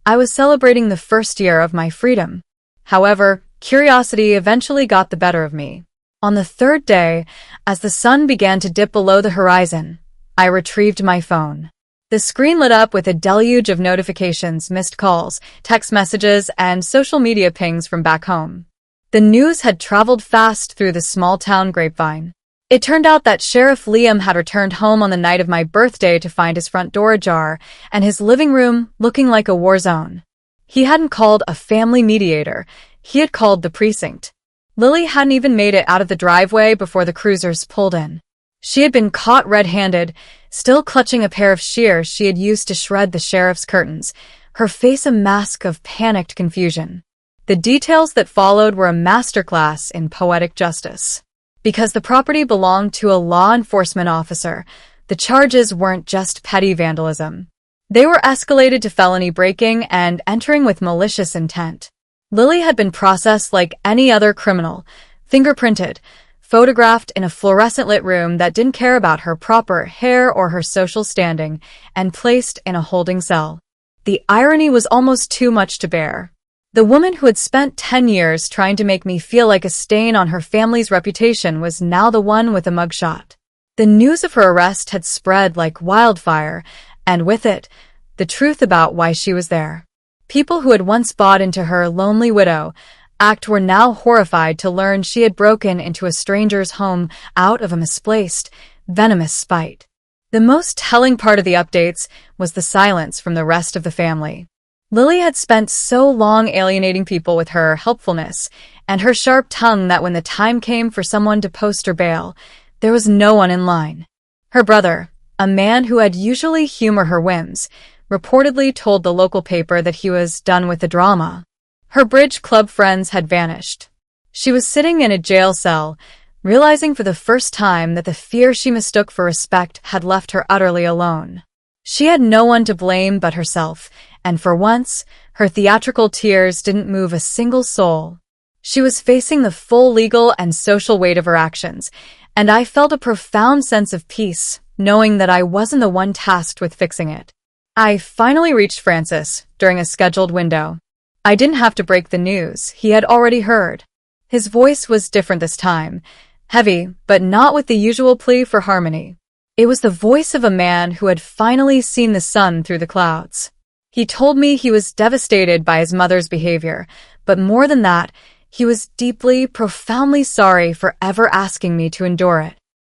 I was celebrating the first year of my freedom. However, curiosity eventually got the better of me. On the 3rd day, as the sun began to dip below the horizon, I retrieved my phone. The screen lit up with a deluge of notifications, missed calls, text messages, and social media pings from back home. The news had traveled fast through the small-town grapevine. It turned out that Sheriff Liam had returned home on the night of my birthday to find his front door ajar and his living room looking like a war zone. He hadn't called a family mediator. He had called the precinct. Lily hadn't even made it out of the driveway before the cruisers pulled in. She had been caught red-handed, still clutching a pair of shears she had used to shred the sheriff's curtains, her face a mask of panicked confusion. The details that followed were a masterclass in poetic justice. Because the property belonged to a law enforcement officer, the charges weren't just petty vandalism. They were escalated to felony breaking and entering with malicious intent. Lily had been processed like any other criminal, fingerprinted, photographed in a fluorescent-lit room that didn't care about her proper hair or her social standing, and placed in a holding cell. The irony was almost too much to bear. The woman who had spent 10 years trying to make me feel like a stain on her family's reputation was now the one with a mugshot. The news of her arrest had spread like wildfire, and with it, the truth about why she was there. People who had once bought into her lonely widow act were now horrified to learn she had broken into a stranger's home out of a misplaced, venomous spite. The most telling part of the updates was the silence from the rest of the family. Lily had spent so long alienating people with her helpfulness and her sharp tongue that when the time came for someone to post her bail, there was no one in line. Her brother, a man who had usually humor her whims, reportedly told the local paper that he was done with the drama. Her bridge club friends had vanished. She was sitting in a jail cell, realizing for the first time that the fear she mistook for respect had left her utterly alone. She had no one to blame but herself, and for once, her theatrical tears didn't move a single soul. She was facing the full legal and social weight of her actions, and I felt a profound sense of peace, knowing that I wasn't the one tasked with fixing it. I finally reached Francis during a scheduled window. I didn't have to break the news he had already heard. His voice was different this time, heavy, but not with the usual plea for harmony. It was the voice of a man who had finally seen the sun through the clouds. He told me he was devastated by his mother's behavior, but more than that, he was deeply, profoundly sorry for ever asking me to endure it.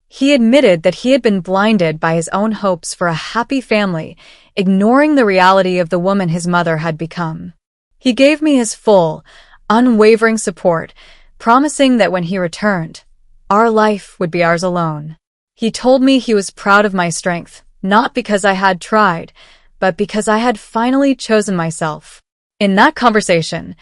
He admitted that he had been blinded by his own hopes for a happy family, ignoring the reality of the woman his mother had become. He gave me his full, unwavering support, promising that when he returned, our life would be ours alone. He told me he was proud of my strength, not because I had tried, but because I had finally chosen myself. In that conversation,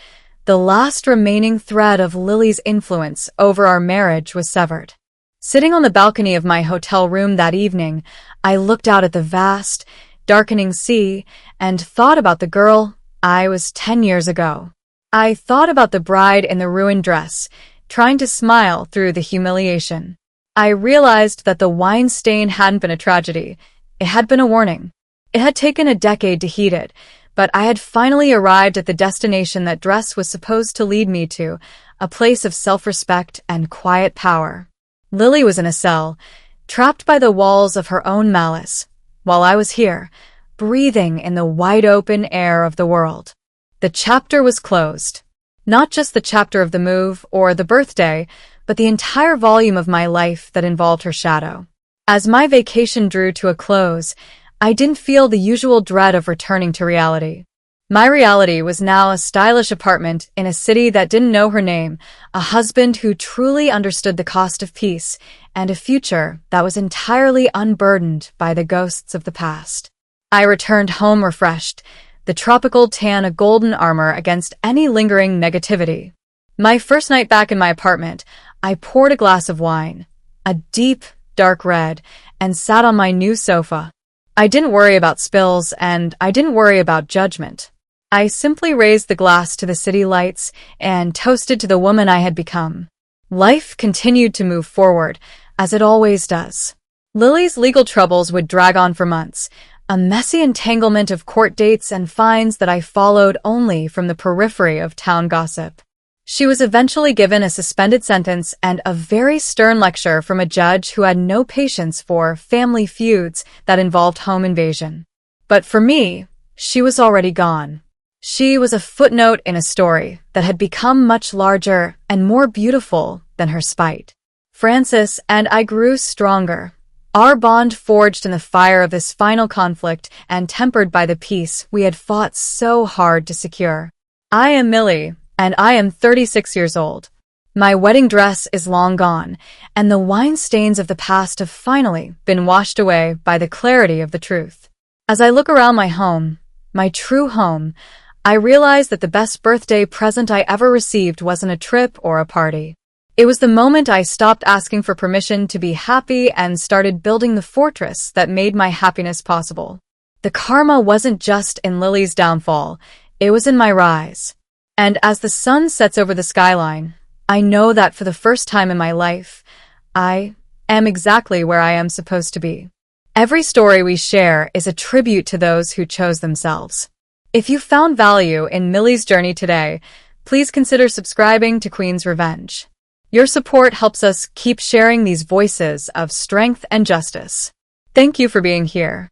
the last remaining thread of Lily's influence over our marriage was severed. Sitting on the balcony of my hotel room that evening, I looked out at the vast, darkening sea and thought about the girl I was 10 years ago. I thought about the bride in the ruined dress, trying to smile through the humiliation. I realized that the wine stain hadn't been a tragedy. It had been a warning. It had taken a decade to heat it, but I had finally arrived at the destination that dress was supposed to lead me to, a place of self-respect and quiet power. Lily was in a cell, trapped by the walls of her own malice, while I was here, breathing in the wide-open air of the world. The chapter was closed. Not just the chapter of the move or the birthday, but the entire volume of my life that involved her shadow. As my vacation drew to a close, I didn't feel the usual dread of returning to reality. My reality was now a stylish apartment in a city that didn't know her name, a husband who truly understood the cost of peace, and a future that was entirely unburdened by the ghosts of the past. I returned home refreshed, the tropical tan a golden armor against any lingering negativity. My first night back in my apartment, I poured a glass of wine, a deep, dark red, and sat on my new sofa. I didn't worry about spills, and I didn't worry about judgment. I simply raised the glass to the city lights and toasted to the woman I had become. Life continued to move forward, as it always does. Lily's legal troubles would drag on for months, a messy entanglement of court dates and fines that I followed only from the periphery of town gossip. She was eventually given a suspended sentence and a very stern lecture from a judge who had no patience for family feuds that involved home invasion. But for me, she was already gone. She was a footnote in a story that had become much larger and more beautiful than her spite. Francis and I grew stronger, our bond forged in the fire of this final conflict and tempered by the peace we had fought so hard to secure. I am Millie, and I am 36 years old. My wedding dress is long gone, and the wine stains of the past have finally been washed away by the clarity of the truth. As I look around my home, my true home, I realize that the best birthday present I ever received wasn't a trip or a party. It was the moment I stopped asking for permission to be happy and started building the fortress that made my happiness possible. The karma wasn't just in Lily's downfall, it was in my rise. And as the sun sets over the skyline, I know that for the first time in my life, I am exactly where I am supposed to be. Every story we share is a tribute to those who chose themselves. If you found value in Millie's journey today, please consider subscribing to Queen's Revenge. Your support helps us keep sharing these voices of strength and justice. Thank you for being here.